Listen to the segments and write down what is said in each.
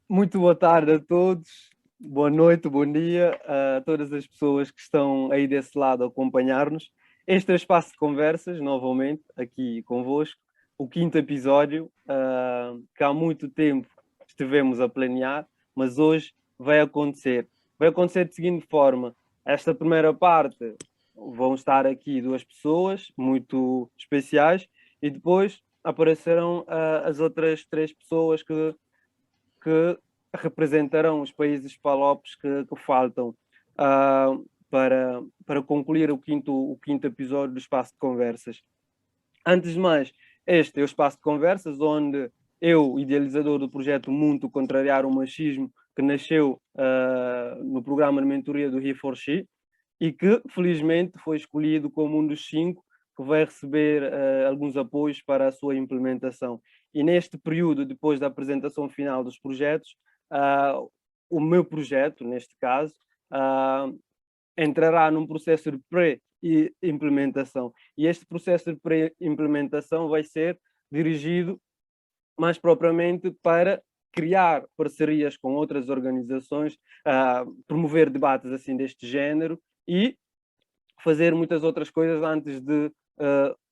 Muito boa tarde a todos, boa noite, bom dia a todas as pessoas que estão aí desse lado a acompanhar-nos. Este é o Espaço de Conversas, novamente, aqui convosco, o quinto episódio, que há muito tempo estivemos a planear, mas hoje vai acontecer. Vai acontecer de seguinte forma: esta primeira parte vão estar aqui duas pessoas muito especiais e depois aparecerão as outras três pessoas que representarão os países palopes que faltam para concluir o quinto episódio do Espaço de Conversas. Antes de mais, este é o Espaço de Conversas, onde eu, idealizador do projeto Mundo Contrariar o Machismo, que nasceu no programa de mentoria do He4She, e que, felizmente, foi escolhido como um dos 5 que vai receber alguns apoios para a sua implementação. E neste período, depois da apresentação final dos projetos, uh, o meu projeto, neste caso, uh, entrará num processo de pré-implementação. E este processo de pré-implementação vai ser dirigido mais propriamente para criar parcerias com outras organizações, promover debates assim deste género e fazer muitas outras coisas antes de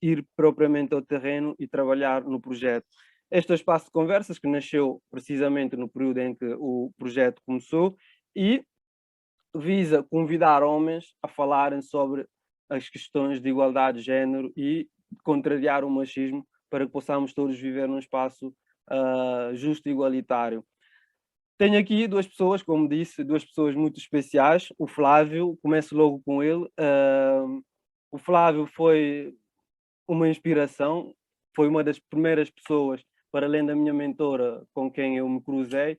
ir propriamente ao terreno e trabalhar no projeto. Este é o Espaço de Conversas, que nasceu precisamente no período em que o projeto começou e visa convidar homens a falarem sobre as questões de igualdade de género e contrariar o machismo para que possamos todos viver num espaço justo e igualitário. Tenho aqui duas pessoas, como disse, duas pessoas muito especiais. O Flávio, começo logo com ele. O Flávio foi uma inspiração, foi uma das primeiras pessoas, para além da minha mentora, com quem eu me cruzei,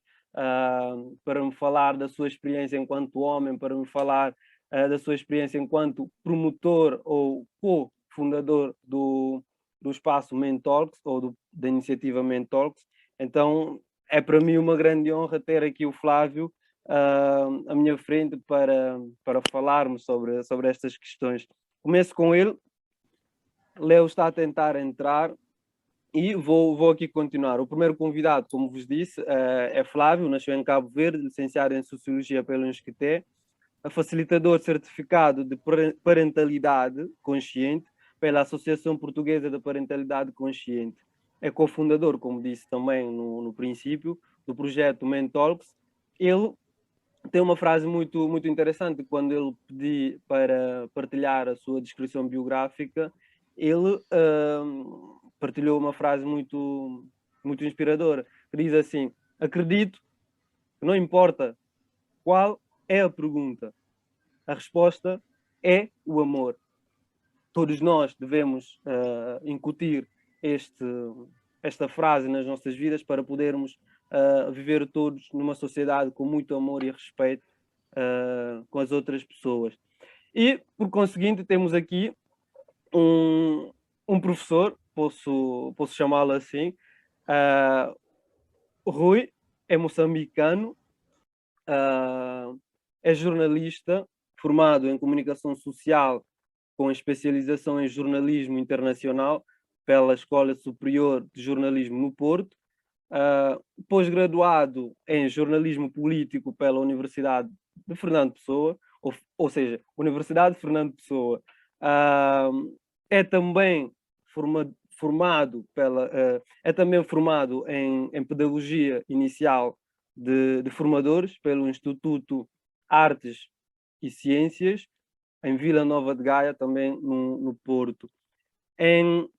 para me falar da sua experiência enquanto homem, para me falar da sua experiência enquanto promotor ou co-fundador do espaço Mentalks, ou da iniciativa Mentalks. Então, é para mim uma grande honra ter aqui o Flávio à minha frente para falarmos sobre estas questões. Começo com ele. Leo está a tentar entrar e vou aqui continuar. O primeiro convidado, como vos disse, é Flávio, nasceu em Cabo Verde, licenciado em Sociologia pelo INSCTE, facilitador certificado de parentalidade consciente pela Associação Portuguesa da Parentalidade Consciente. É cofundador, como disse também no princípio, do projeto Mentalks. Ele tem uma frase muito interessante. Quando ele pedi para partilhar a sua descrição biográfica, ele partilhou uma frase muito inspiradora, que diz assim: acredito que não importa qual é a pergunta, a resposta é o amor. Todos nós devemos incutir esta frase nas nossas vidas para podermos viver todos numa sociedade com muito amor e respeito com as outras pessoas. E, por conseguinte, temos aqui um professor, posso chamá-lo assim. Rui é moçambicano, é jornalista, formado em comunicação social com especialização em jornalismo internacional pela Escola Superior de Jornalismo no Porto, pós-graduado em jornalismo político pela Universidade de Fernando Pessoa, ou seja, Universidade de Fernando Pessoa. É também formado em pedagogia inicial de formadores pelo Instituto Artes e Ciências, em Vila Nova de Gaia, também no Porto. Em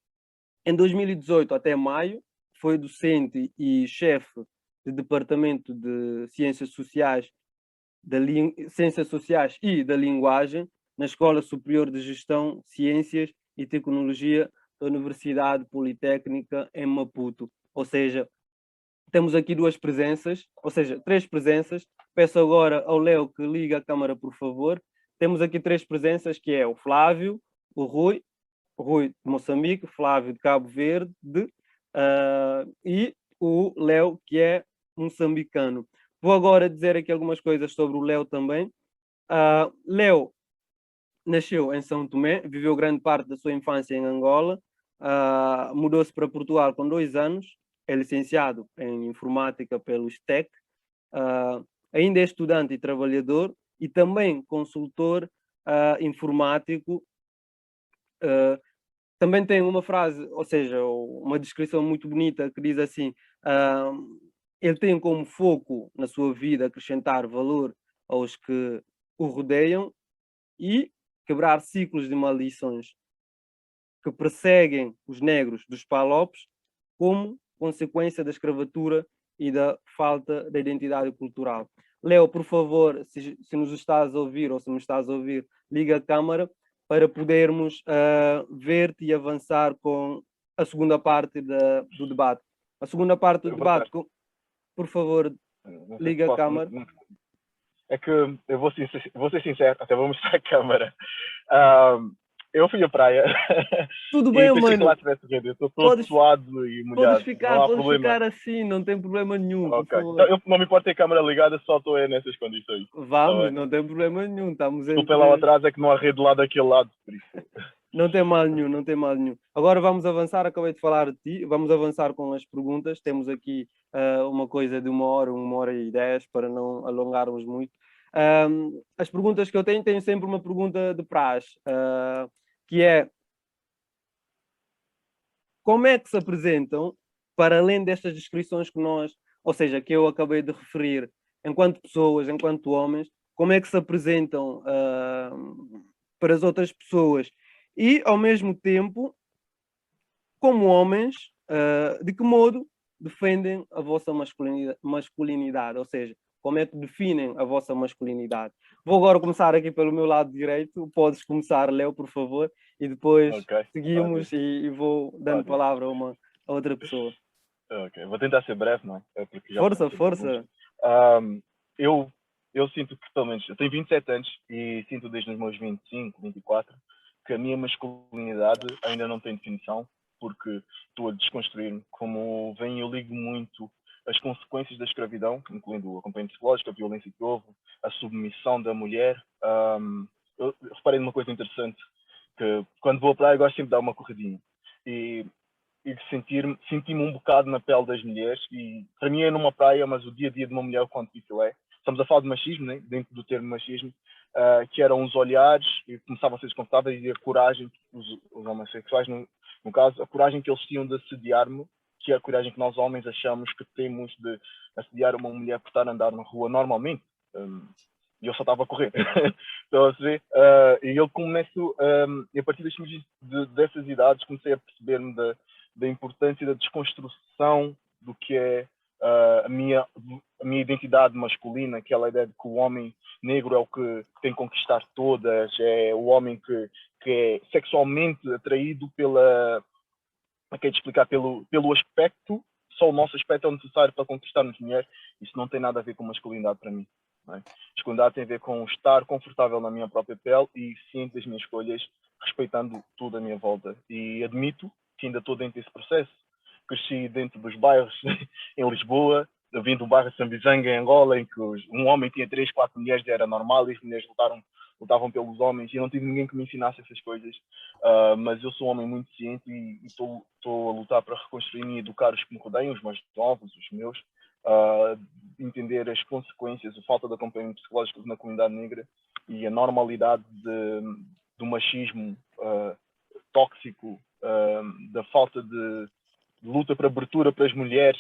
2018 até maio, foi docente e chefe de Departamento de Ciências Sociais, Ciências Sociais e da Linguagem na Escola Superior de Gestão, Ciências e Tecnologia da Universidade Politécnica em Maputo. Ou seja, temos aqui três presenças. Peço agora ao Leo que ligue a câmara, por favor. Temos aqui três presenças, que é o Flávio, o Rui de Moçambique, Flávio de Cabo Verde e o Leo, que é moçambicano. Vou agora dizer aqui algumas coisas sobre o Leo também. Leo nasceu em São Tomé, viveu grande parte da sua infância em Angola, mudou-se para Portugal com 2 anos, é licenciado em informática pelo STEC ainda é estudante e trabalhador e também consultor informático. Também tem uma frase, ou seja, uma descrição muito bonita que diz assim: ele tem como foco na sua vida acrescentar valor aos que o rodeiam e quebrar ciclos de maldições que perseguem os negros dos Palopes como consequência da escravatura e da falta de identidade cultural. Leo, por favor, se nos estás a ouvir ou se me estás a ouvir, liga a câmara para podermos ver-te e avançar com a segunda parte do debate. A segunda parte do debate, por favor, liga a câmara. É que eu vou ser sincero, até vou mostrar a câmara. Eu fui à praia. Tudo bem, mano. Eu estou todo suado e molhado. Podes ficar assim, não tem problema nenhum. Ok. Então, eu não me importo ter a câmera ligada, só estou nessas condições. Vamos, não tem problema nenhum. Estamos entre... lá atrás é que não há rede lá daquele lado, por isso. Não tem mal nenhum, não tem mal nenhum. Agora vamos avançar, acabei de falar de ti, vamos avançar com as perguntas. Temos aqui uma coisa de 1h e 10 para não alongarmos muito. As perguntas que eu tenho sempre uma pergunta de praxe, que é: como é que se apresentam, para além destas descrições que ou seja, que eu acabei de referir, enquanto pessoas, enquanto homens, como é que se apresentam para as outras pessoas? E, ao mesmo tempo, como homens, de que modo defendem a vossa masculinidade? Ou seja, como é que definem a vossa masculinidade? Vou agora começar aqui pelo meu lado direito. Podes começar, Léo, por favor, e depois seguimos e vou dando palavra a outra pessoa. Ok, vou tentar ser breve, não é? Porque já força. Eu sinto que, pelo menos, eu tenho 27 anos e sinto desde os meus 25, 24, que a minha masculinidade ainda não tem definição, porque estou a desconstruir-me. Como vem, eu ligo muito as consequências da escravidão, incluindo o acompanhamento psicológico, a violência que houve, a submissão da mulher. Eu reparei numa coisa interessante, que quando vou à praia eu gosto sempre de dar uma corridinha. E de sentir-me um bocado na pele das mulheres. E para mim é numa praia, mas o dia a dia de uma mulher, o quão difícil é. Estamos a falar de machismo, né? Dentro do termo machismo, que eram os olhares e começavam a ser desconfortáveis, e a coragem, os homossexuais, no caso, a coragem que eles tinham de assediar-me, que é a coragem que nós homens achamos que temos de assediar uma mulher por estar a andar na rua normalmente. E eu só estava a correr. Então, assim, e eu começo, e a partir dessas idades, comecei a perceber-me da importância da desconstrução do que é a minha identidade masculina, aquela ideia de que o homem negro é o que tem que conquistar todas, é o homem que é sexualmente atraído pelo aspecto. Só o nosso aspecto é necessário para conquistarmos mulheres. Isso não tem nada a ver com masculinidade para mim. Masculinidade tem a ver com estar confortável na minha própria pele e ciente das minhas escolhas, respeitando tudo à minha volta. E admito que ainda estou dentro desse processo. Cresci dentro dos bairros em Lisboa, eu vim do bairro de São Bizanga, em Angola, em que um homem tinha 3, 4 mulheres e era normal, e as mulheres lutavam pelos homens, e não tive ninguém que me ensinasse essas coisas. Mas eu sou um homem muito ciente e estou a lutar para reconstruir e educar os que me rodeiam, os mais novos, os meus, entender as consequências, a falta de acompanhamento psicológico na comunidade negra e a normalidade do machismo tóxico, da falta de luta por abertura para as mulheres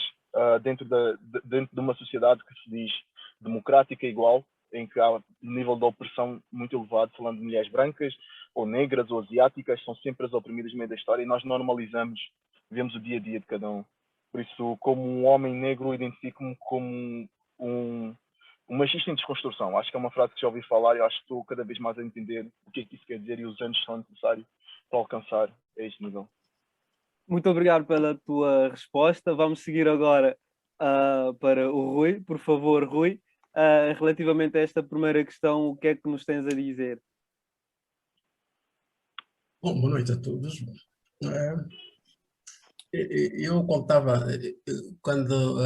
dentro de uma sociedade que se diz democrática e igual, em que há um nível de opressão muito elevado, falando de mulheres brancas, ou negras, ou asiáticas, são sempre as oprimidas no meio da história, e nós normalizamos, vemos o dia a dia de cada um. Por isso, como um homem negro, identifico-me como um machista em desconstrução. Acho que é uma frase que já ouvi falar e acho que estou cada vez mais a entender o que é que isso quer dizer e os anos são necessários para alcançar este nível. Muito obrigado pela tua resposta. Vamos seguir agora para o Rui. Por favor, Rui, relativamente a esta primeira questão, o que é que nos tens a dizer? Bom, boa noite a todos. Eu contava, quando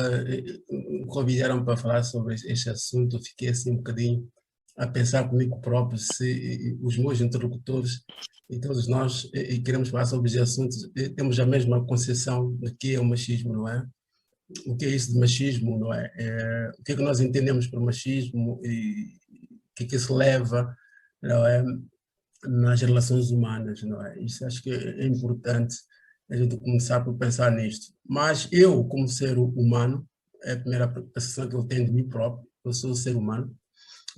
me convidaram para falar sobre este assunto, fiquei assim um bocadinho a pensar comigo próprio se os meus interlocutores e todos nós queremos falar sobre estes assuntos, temos a mesma concepção do que é o machismo, não é? o que é isso de machismo, não é? O que é que nós entendemos por machismo e o que é que isso leva, não é, nas relações humanas, não é? Isso acho que é importante a gente começar por pensar nisto. Mas eu, como ser humano, é a primeira percepção que eu tenho de mim próprio, eu sou um ser humano,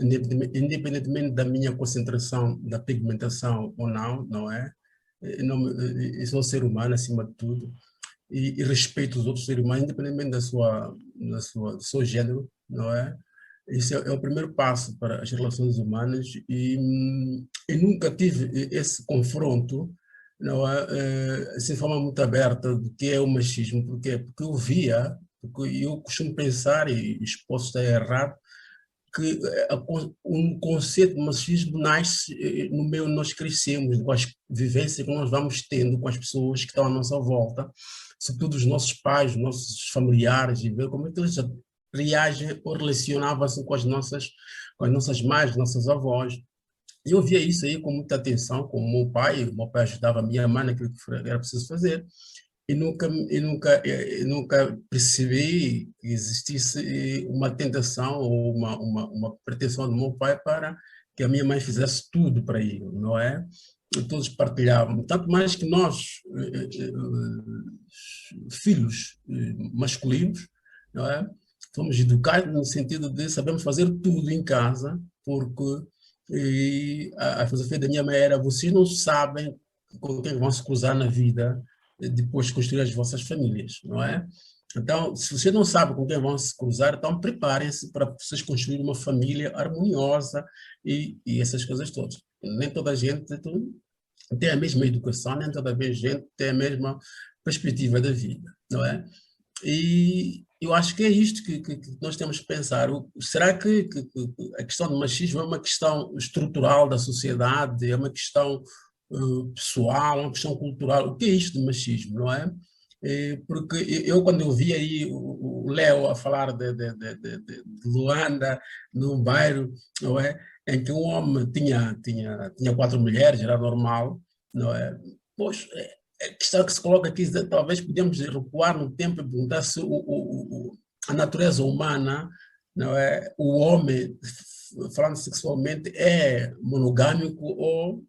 independentemente da minha concentração, da pigmentação ou não, não é? Eu sou um ser humano acima de tudo e respeito os outros seres humanos, independentemente do seu gênero, não é? Isso é o primeiro passo para as relações humanas e nunca tive esse confronto, não é? Assim, de forma muito aberta do que é o machismo. Por quê? Porque eu via, porque eu costumo pensar, e posso estar errado, que um conceito de machismo nasce no meio onde nós crescemos, com as vivências que nós vamos tendo com as pessoas que estão à nossa volta, sobretudo os nossos pais, os nossos familiares, e ver como é que eles reagem ou relacionavam-se com as nossas mães, nossas avós. E eu via isso aí com muita atenção, com o meu pai ajudava a minha mãe naquilo que era preciso fazer, e nunca percebi que existisse uma tentação ou uma pretensão do meu pai para que a minha mãe fizesse tudo para ele, não é? E todos partilhavam, tanto mais que nós, filhos masculinos, não é? Fomos educados no sentido de sabemos fazer tudo em casa, porque a filosofia da minha mãe era: vocês não sabem com quem vão se cruzar na vida depois de construir as vossas famílias, não é? Então, se você não sabe com quem vão se cruzar, então preparem-se para vocês construir uma família harmoniosa e essas coisas todas. Nem toda a gente tem a mesma educação, nem toda a gente tem a mesma perspectiva da vida, não é? E eu acho que é isto que nós temos que pensar. Será que a questão do machismo é uma questão estrutural da sociedade, é uma questão pessoal, uma questão cultural? O que é isto do machismo, não é? Porque eu, quando eu vi aí o Léo a falar de Luanda, num bairro, não é? Em que um homem tinha 4 mulheres, era normal, não é? Pois, a questão que se coloca aqui, talvez podemos recuar no tempo e perguntar se a natureza humana, não é? O homem, falando sexualmente, é monogâmico ou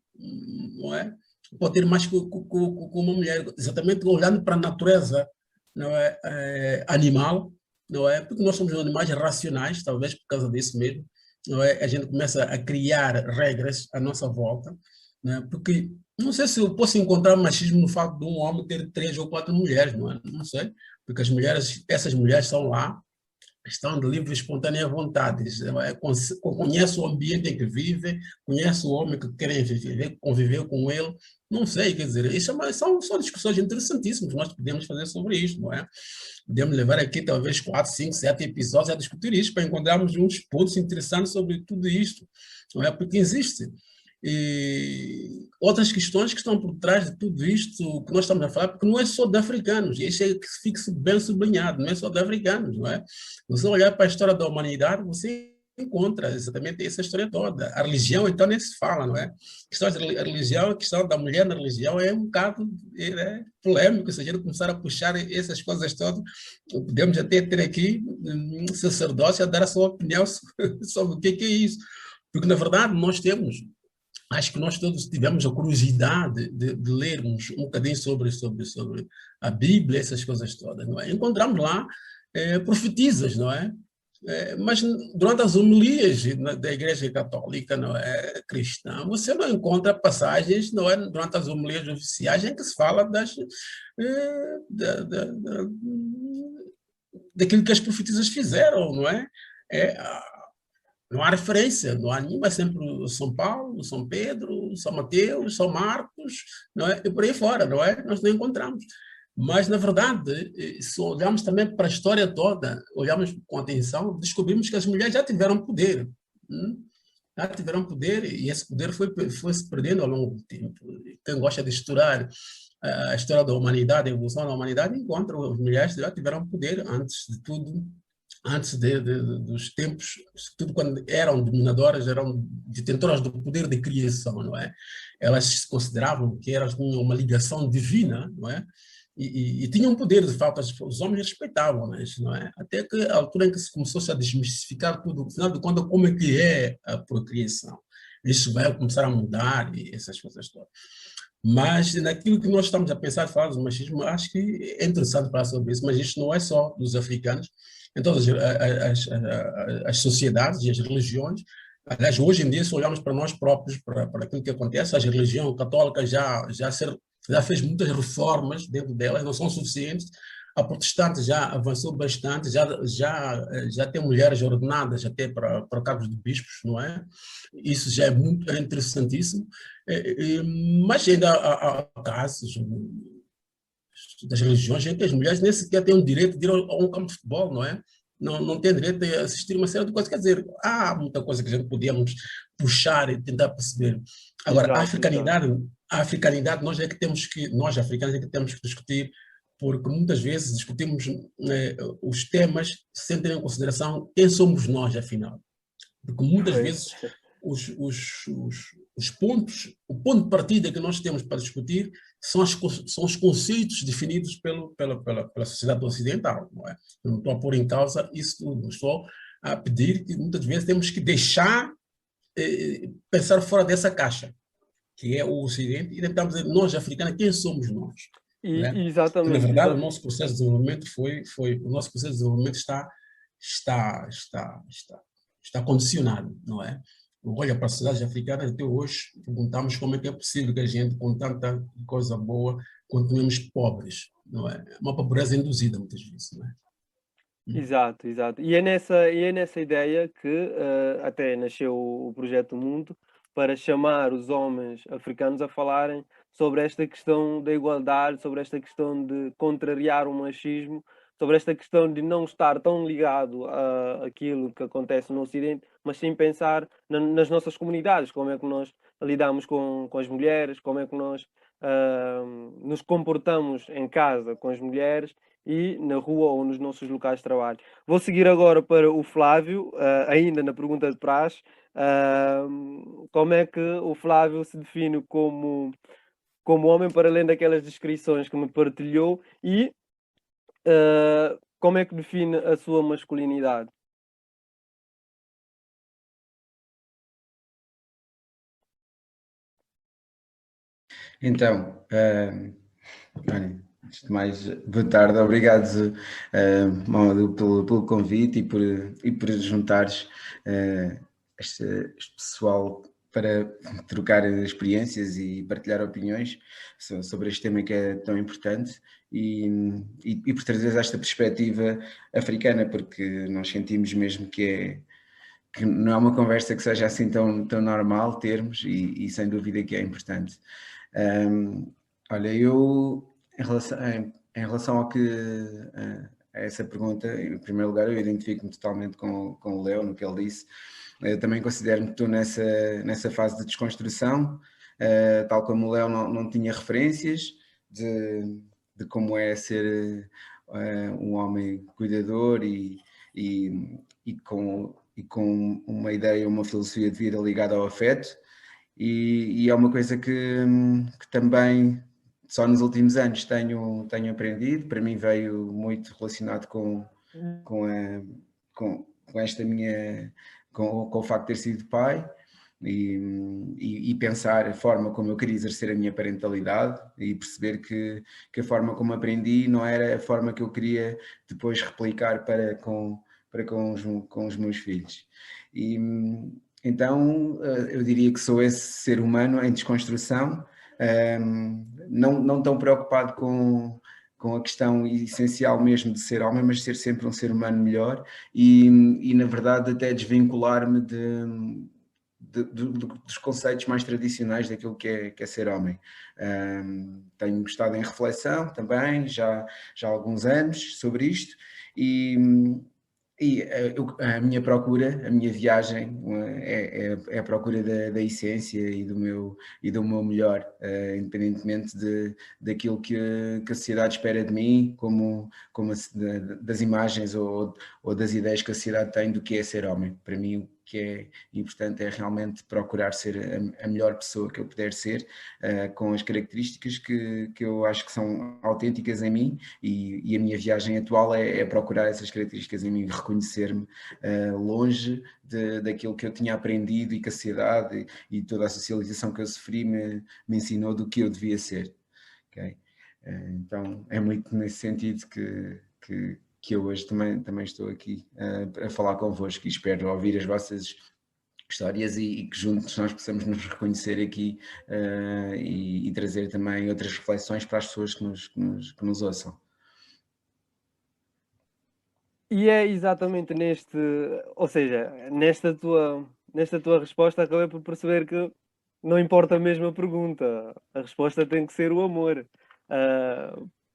não é? Pode ter mais que uma mulher, exatamente olhando para a natureza, não é? Animal, não é? Porque nós somos animais racionais, talvez por causa disso mesmo, não é? A gente começa a criar regras à nossa volta, não é? Porque não sei se eu posso encontrar machismo no fato de um homem ter 3 ou 4 mulheres, não é? Não sei, porque essas mulheres estão lá, estão de livre e espontânea vontade, conhece o ambiente em que vive, conhece o homem que querem viver, conviver com ele, não sei, quer dizer, isso são discussões interessantíssimas que nós podemos fazer sobre isto, não é? Podemos levar aqui talvez 4, 5, 7 episódios a discutir isto, para encontrarmos uns pontos interessantes sobre tudo isto, não é? Porque existe e outras questões que estão por trás de tudo isto que nós estamos a falar, porque não é só de africanos, e isso é que fique bem sublinhado, não é só de africanos, não é? Você olhar para a história da humanidade, você encontra exatamente essa história toda. A religião, então, nem se fala, não é? A questão da religião, a questão da mulher na religião é um bocado polêmico, se a gente começar a puxar essas coisas todas, podemos até ter aqui um sacerdócio a dar a sua opinião sobre o que é isso, porque, na verdade, acho que nós todos tivemos a curiosidade de lermos um bocadinho sobre a Bíblia, essas coisas todas, não é? Encontramos lá profetisas, não é? Mas durante as homilias da Igreja Católica, não é, cristã, você não encontra passagens, não é, durante as homilias oficiais em que se fala daquilo que as profetisas fizeram, não é? Não há referência, não há nenhuma, é sempre São Paulo, São Pedro, São Mateus, São Marcos, não é? E por aí fora, não é? Nós não encontramos. Mas, na verdade, se olharmos também para a história toda, olharmos com atenção, descobrimos que as mulheres já tiveram poder. Já tiveram poder e esse poder foi se perdendo ao longo do tempo. Quem gosta de estudar a história da humanidade, a evolução da humanidade, encontra as mulheres já tiveram poder antes de tudo, antes dos tempos, tudo quando eram dominadoras, eram detentoras do poder de criação, não é? Elas se consideravam que elas tinham uma ligação divina, não é? e tinham poder, de fato, os homens respeitavam, né, isso, não é? Até que a altura em que se começou a desmistificar tudo, afinal de contas, como é que é a procriação. Isso vai começar a mudar e essas coisas todas. Mas naquilo que nós estamos a pensar, falar do machismo, acho que é interessante falar sobre isso, mas isto não é só dos africanos, em todas as sociedades e as religiões. Aliás, hoje em dia, se olharmos para nós próprios, para aquilo que acontece, a religião católica já fez muitas reformas dentro delas, não são suficientes. A protestante já avançou bastante, já tem mulheres ordenadas até para cargos de bispos, não é? Isso já é interessantíssimo. Mas ainda há casos das religiões em que as mulheres nem sequer têm o direito de ir a um campo de futebol, não é? Não têm direito a assistir uma série de coisas. Quer dizer, há muita coisa que a gente podíamos puxar e tentar perceber. Agora, a africanidade nós africanos é que temos que discutir, porque muitas vezes discutimos os temas sem ter em consideração quem somos nós, afinal. Porque muitas vezes os pontos, o ponto de partida que nós temos para discutir são os conceitos definidos pela sociedade ocidental, não é? Eu não estou a pôr em causa isso tudo, estou a pedir que muitas vezes temos que deixar pensar fora dessa caixa, que é o Ocidente, e tentamos dizer, nós africanos, quem somos nós? Porque, na verdade, o nosso processo de desenvolvimento o nosso processo de desenvolvimento está condicionado, não é? Olha para as sociedades africanas, até hoje perguntamos como é que é possível que a gente, com tanta coisa boa, continuemos pobres, não é? Uma pobreza induzida, muitas vezes, não é? Exato, exato. E é nessa ideia que até nasceu o Projeto Mundo, para chamar os homens africanos a falarem sobre esta questão da igualdade, sobre esta questão de contrariar o machismo, sobre esta questão de não estar tão ligado a aquilo que acontece no Ocidente, mas sim pensar nas nossas comunidades, como é que nós lidamos com as mulheres, como é que nós nos comportamos em casa com as mulheres e na rua ou nos nossos locais de trabalho. Vou seguir agora para o Flávio, ainda na pergunta de praxe. Como é que o Flávio se define como homem, para além daquelas descrições que me partilhou, e como é que define a sua masculinidade? Então, olha, antes de mais, boa tarde, obrigado, Mamadou, pelo convite e por juntares este pessoal para trocar experiências e partilhar opiniões sobre este tema que é tão importante e por trazer esta perspectiva africana, porque nós sentimos mesmo que não é uma conversa que seja assim tão normal termos e sem dúvida que é importante. Olha, eu em relação ao que a essa pergunta, em primeiro lugar, eu identifico-me totalmente com o Leo no que ele disse. Eu também considero-me que estou nessa fase de desconstrução, tal como o Leo não tinha referências de como é ser um homem cuidador e com uma ideia, uma filosofia de vida ligada ao afeto. E é uma coisa que também só nos últimos anos tenho aprendido. Para mim veio muito relacionado com esta com o facto de ter sido pai e pensar a forma como eu queria exercer a minha parentalidade e perceber que a forma como aprendi não era a forma que eu queria depois replicar para com os meus filhos. Então, eu diria que sou esse ser humano em desconstrução, não tão preocupado com a questão essencial mesmo de ser homem, mas ser sempre um ser humano melhor e na verdade, até desvincular-me dos conceitos mais tradicionais daquilo que é ser homem. Tenho estado em reflexão também, já há alguns anos sobre isto e a minha procura, a minha viagem é a procura da essência e do meu melhor, independentemente daquilo que a sociedade espera de mim, das imagens ou das ideias que a sociedade tem do que é ser homem. Para mim, o que é importante é realmente procurar ser a melhor pessoa que eu puder ser, com as características que eu acho que são autênticas em mim, e a minha viagem atual é procurar essas características em mim, reconhecer-me longe daquilo que eu tinha aprendido e que a sociedade e toda a socialização que eu sofri me ensinou do que eu devia ser. Okay? Então é muito nesse sentido que eu hoje também estou aqui a falar convosco, e espero ouvir as vossas histórias e que juntos nós possamos nos reconhecer aqui e trazer também outras reflexões para as pessoas que nos ouçam. E é exatamente ou seja, nesta tua resposta acabei por perceber que não importa mesmo a pergunta, a resposta tem que ser o amor,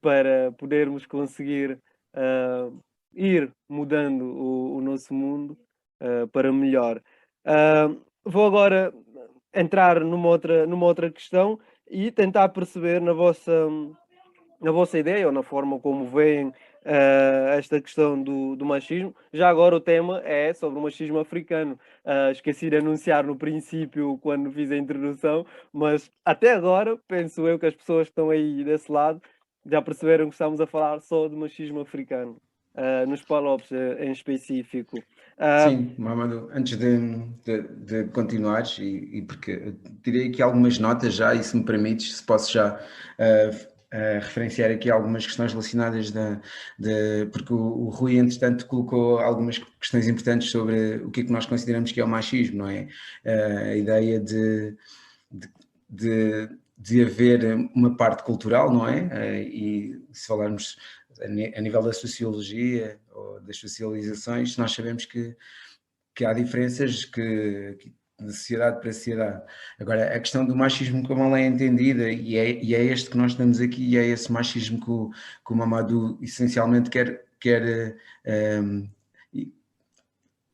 para podermos conseguir ir mudando o nosso mundo para melhor. Vou agora entrar numa outra questão e tentar perceber na vossa ideia ou na forma como veem esta questão do machismo. Já agora o tema é sobre o machismo africano. Esqueci de anunciar no princípio quando fiz a introdução, mas até agora penso eu que as pessoas que estão aí desse lado já perceberam que estamos a falar só de machismo africano, nos Palopes em específico. Sim, Mamadou, antes de continuares, e porque eu tirei aqui algumas notas já, e se me permites, se posso já referenciar aqui algumas questões relacionadas porque o Rui, entretanto, colocou algumas questões importantes sobre o que é que nós consideramos que é o machismo, não é? A ideia de haver uma parte cultural, não é? E se falarmos a nível da sociologia ou das socializações, nós sabemos que há diferenças de sociedade para sociedade. Agora, a questão do machismo como ela é entendida, e é este que nós estamos aqui, e é esse machismo que o Mamadou essencialmente quer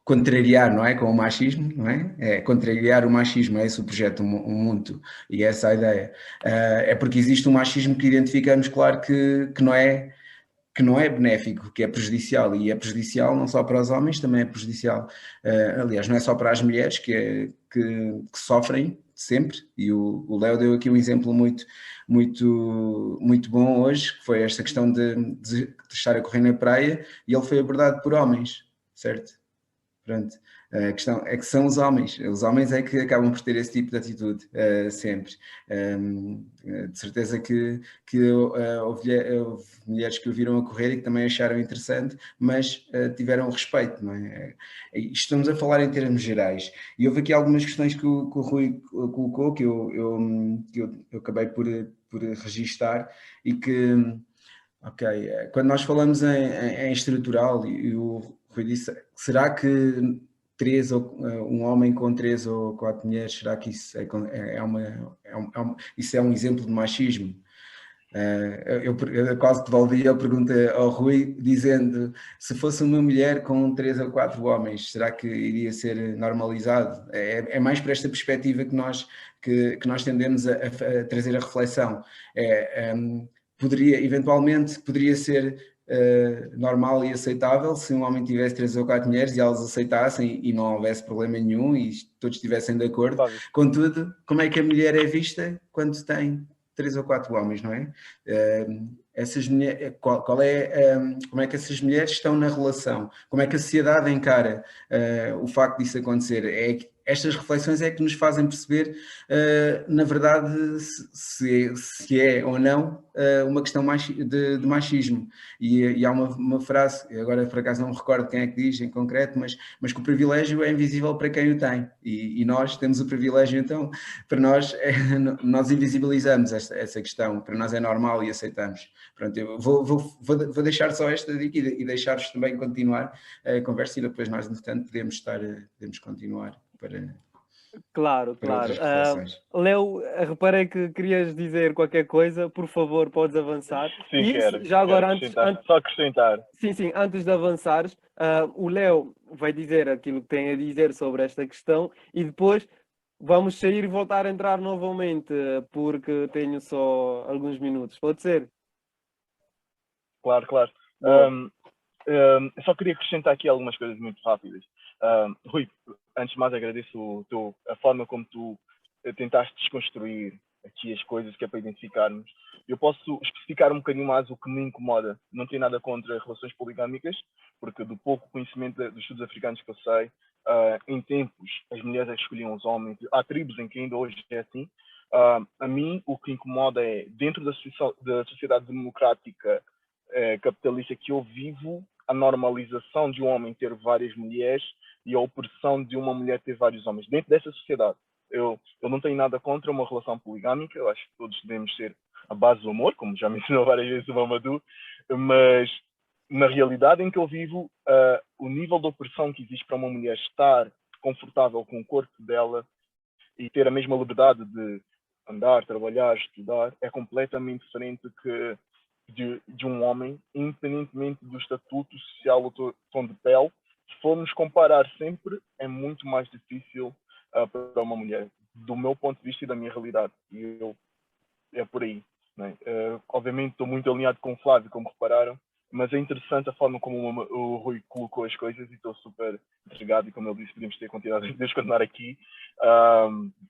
contrariar, não é? Com o machismo, não é? É contrariar o machismo, é esse o projeto, um mundo, e é essa a ideia. É porque existe um machismo que identificamos, claro, que não é benéfico, que é prejudicial, e é prejudicial não só para os homens, também é prejudicial, aliás, não é só para as mulheres que sofrem sempre, e o Léo deu aqui um exemplo muito bom hoje, que foi esta questão de estar a correr na praia, e ele foi abordado por homens, certo? Pronto. A questão é que são os homens é que acabam por ter esse tipo de atitude, sempre. De certeza que houve mulheres que o viram a correr e que também acharam interessante, mas tiveram respeito, não é? Estamos a falar em termos gerais, e houve aqui algumas questões que o Rui colocou, que eu acabei por registar, e que, ok, quando nós falamos em estrutural, e o Rui disse, será que um homem com 3 ou 4 mulheres, será que isso isso é um exemplo de machismo? Eu quase devolvi a pergunta ao Rui, dizendo, se fosse uma mulher com 3 ou 4 homens, será que iria ser normalizado? É mais para esta perspectiva que nós tendemos a trazer a reflexão. Eventualmente poderia ser normal e aceitável se um homem tivesse 3 ou 4 mulheres e elas aceitassem e não houvesse problema nenhum e todos estivessem de acordo. Contudo, como é que a mulher é vista quando tem 3 ou 4 homens, não é? Essas mulheres, como é que essas mulheres estão na relação? Como é que a sociedade encara o facto disso acontecer? Estas reflexões é que nos fazem perceber, na verdade, se é ou não uma questão de machismo. E há uma frase, agora por acaso não me recordo quem é que diz em concreto, mas que o privilégio é invisível para quem o tem. E nós temos o privilégio, então, para nós, nós invisibilizamos essa questão, para nós é normal e aceitamos. Pronto, eu vou deixar só esta dica e deixar-vos também continuar a conversa, e depois nós, entretanto, podemos continuar para Claro. outras reflexões. Léo, reparei que querias dizer qualquer coisa, por favor, podes avançar. Sim, quero. Já agora, Só acrescentar. Sim, antes de avançares, o Léo vai dizer aquilo que tem a dizer sobre esta questão e depois vamos sair e voltar a entrar novamente, porque tenho só alguns minutos. Pode ser? Claro. Boa. Eu só queria acrescentar aqui algumas coisas muito rápidas. Rui, antes de mais agradeço a forma como tu tentaste desconstruir aqui as coisas que é para identificarmos. Eu posso especificar um bocadinho mais o que me incomoda. Não tenho nada contra relações poligâmicas, porque do pouco conhecimento dos estudos africanos que eu sei, em tempos as mulheres é que escolhiam os homens. Há tribos em que ainda hoje é assim. A mim, o que incomoda é, dentro da sociedade democrática capitalista que eu vivo, a normalização de um homem ter várias mulheres e a opressão de uma mulher ter vários homens. Dentro dessa sociedade, eu não tenho nada contra uma relação poligâmica, eu acho que todos devemos ser a base do amor, como já mencionou várias vezes o Mamadou, mas na realidade em que eu vivo, o nível de opressão que existe para uma mulher estar confortável com o corpo dela e ter a mesma liberdade de andar, trabalhar, estudar, é completamente diferente que de um homem, independentemente do estatuto social ou tom de pele. Se formos comparar sempre, é muito mais difícil para uma mulher, do meu ponto de vista e da minha realidade. E é por aí. Né? Obviamente estou muito alinhado com o Flávio, como repararam, mas é interessante a forma como o Rui colocou as coisas e estou super intrigado. E como ele disse, podemos continuar aqui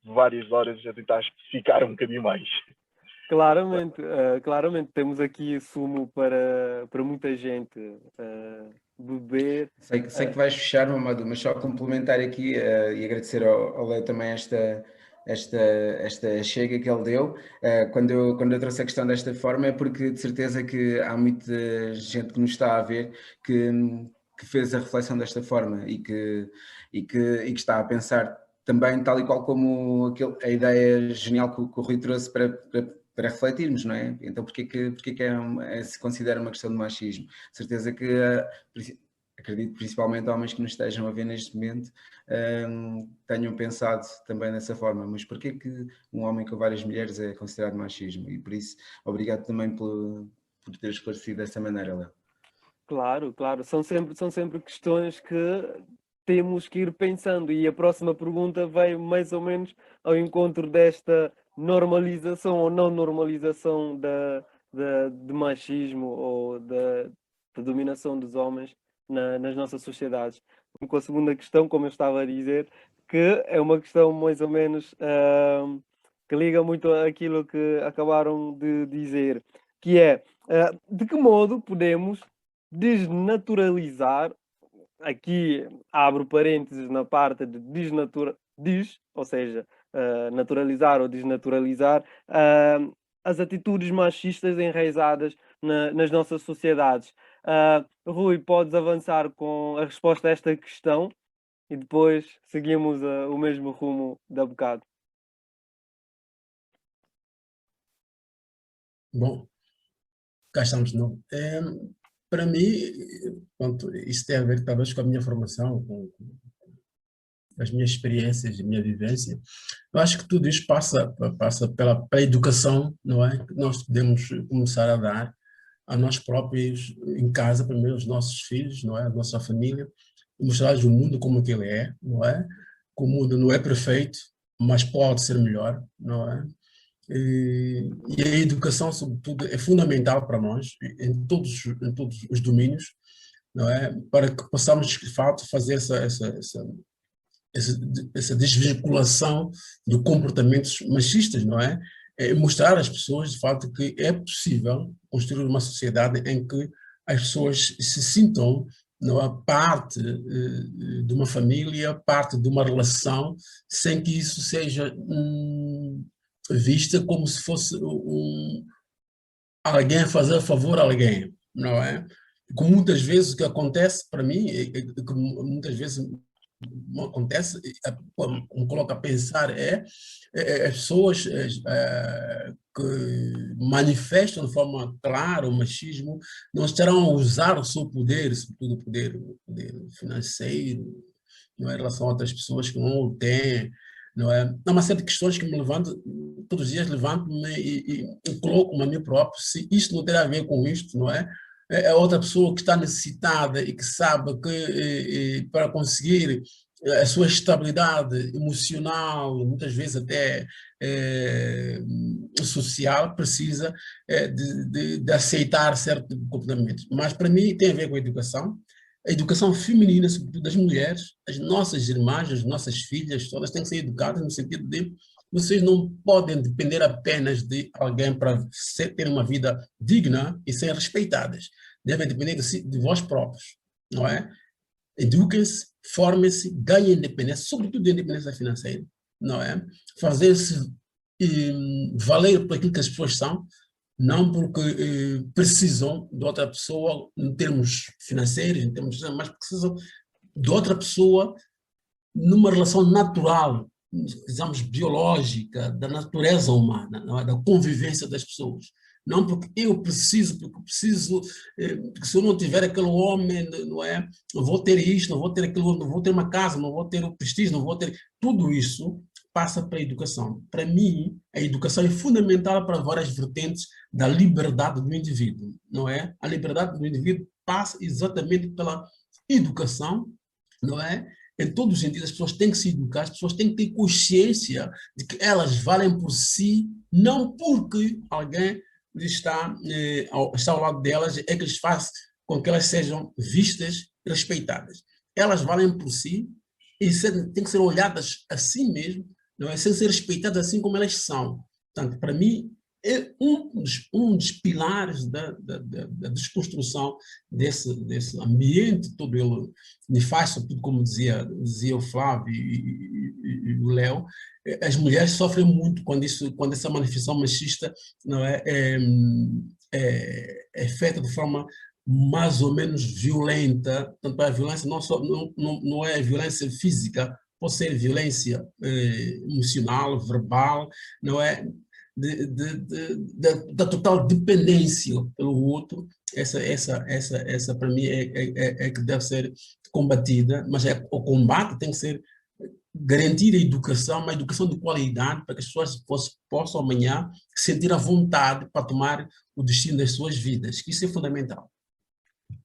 várias horas a tentar especificar um bocadinho mais. Claramente, claramente temos aqui sumo para muita gente beber. Sei que vais fechar, Mamadou, mas só complementar aqui e agradecer ao Léo também esta chega que ele deu. Quando eu trouxe a questão desta forma é porque de certeza que há muita gente que nos está a ver que fez a reflexão desta forma e que está a pensar também tal e qual como a ideia genial que o Rui trouxe para refletirmos, não é? Então, porque se considera uma questão de machismo? De certeza que, acredito principalmente homens que nos estejam a ver neste momento, tenham pensado também dessa forma, mas porquê que um homem com várias mulheres é considerado machismo? E por isso, obrigado também por ter esclarecido dessa maneira, Léo. Claro, claro, são sempre questões que temos que ir pensando, e a próxima pergunta vai mais ou menos ao encontro desta normalização ou não normalização de machismo ou da dominação dos homens nas nossas sociedades. Com a segunda questão, como eu estava a dizer, que é uma questão mais ou menos que liga muito àquilo que acabaram de dizer, que é de que modo podemos desnaturalizar, aqui abro parênteses na parte de ou seja, naturalizar ou desnaturalizar as atitudes machistas enraizadas nas nossas sociedades. Rui, podes avançar com a resposta a esta questão e depois seguimos o mesmo rumo da bocado. Bom, cá estamos de novo. Para mim, pronto, isso tem a ver talvez com a minha formação, com as minhas experiências, a minha vivência. Eu acho que tudo isso passa pela educação, não é? Que nós podemos começar a dar a nós próprios em casa, primeiro os nossos filhos, não é? A nossa família, mostrar o mundo como que ele é, não é? Que o mundo não é perfeito, mas pode ser melhor, não é? E a educação, sobretudo, é fundamental para nós, em todos os domínios, não é? Para que possamos, de fato, fazer essa desvinculação de comportamentos machistas, não é? Mostrar às pessoas, de fato, que é possível construir uma sociedade em que as pessoas se sintam, não é, parte de uma família, parte de uma relação, sem que isso seja vista como se fosse alguém a fazer favor a alguém, não é? Como muitas vezes o que acontece para mim, que muitas vezes não acontece, como coloca a pensar, as pessoas que manifestam de forma clara o machismo não estarão a usar o seu poder, sobretudo o poder financeiro, não é, em relação a outras pessoas que não o têm, não é? Há uma série de questões que me levanto, todos os dias levanto-me e coloco-me a mim próprio, se isto não tem a ver com isto, não é? É outra pessoa que está necessitada e que sabe que para conseguir a sua estabilidade emocional, muitas vezes até social, precisa de aceitar certo comportamento. Mas para mim tem a ver com a educação, a educação feminina, sobretudo das mulheres, as nossas irmãs, as nossas filhas, todas têm que ser educadas no sentido de vocês não podem depender apenas de alguém para ter uma vida digna e ser respeitadas. Devem depender de vós próprios, não é? Eduquem-se, formem-se, ganhem independência, sobretudo independência financeira, não é? Fazer-se valer por aquilo que as pessoas são, não porque precisam de outra pessoa em termos financeiros, em termos, mas precisam de outra pessoa numa relação natural, digamos, biológica, da natureza humana, não é? Da convivência das pessoas. Não porque eu preciso, porque se eu não tiver aquele homem, não é? Não vou ter isto, não vou ter aquilo, não vou ter uma casa, não vou ter o prestígio, não vou ter. Tudo isso passa para a educação. Para mim, a educação é fundamental para várias vertentes da liberdade do indivíduo, não é? A liberdade do indivíduo passa exatamente pela educação, não é? Em todos os sentidos, as pessoas têm que se educar, as pessoas têm que ter consciência de que elas valem por si, não porque alguém está ao lado delas, é que lhes faz com que elas sejam vistas e respeitadas. Elas valem por si e têm que ser olhadas assim mesmo, não é? Sem ser respeitadas assim como elas são. Portanto, para mim, é um dos pilares da desconstrução desse ambiente todo ele nefasto, tudo como dizia o Flávio e o Léo. As mulheres sofrem muito quando essa manifestação machista não é feita de forma mais ou menos violenta. Tanto a violência não é violência física, pode ser violência emocional, verbal, não é? Da total dependência pelo outro, essa para mim é que deve ser combatida, mas o combate tem que ser garantir a educação, uma educação de qualidade para que as pessoas possam amanhã sentir a vontade para tomar o destino das suas vidas, que isso é fundamental.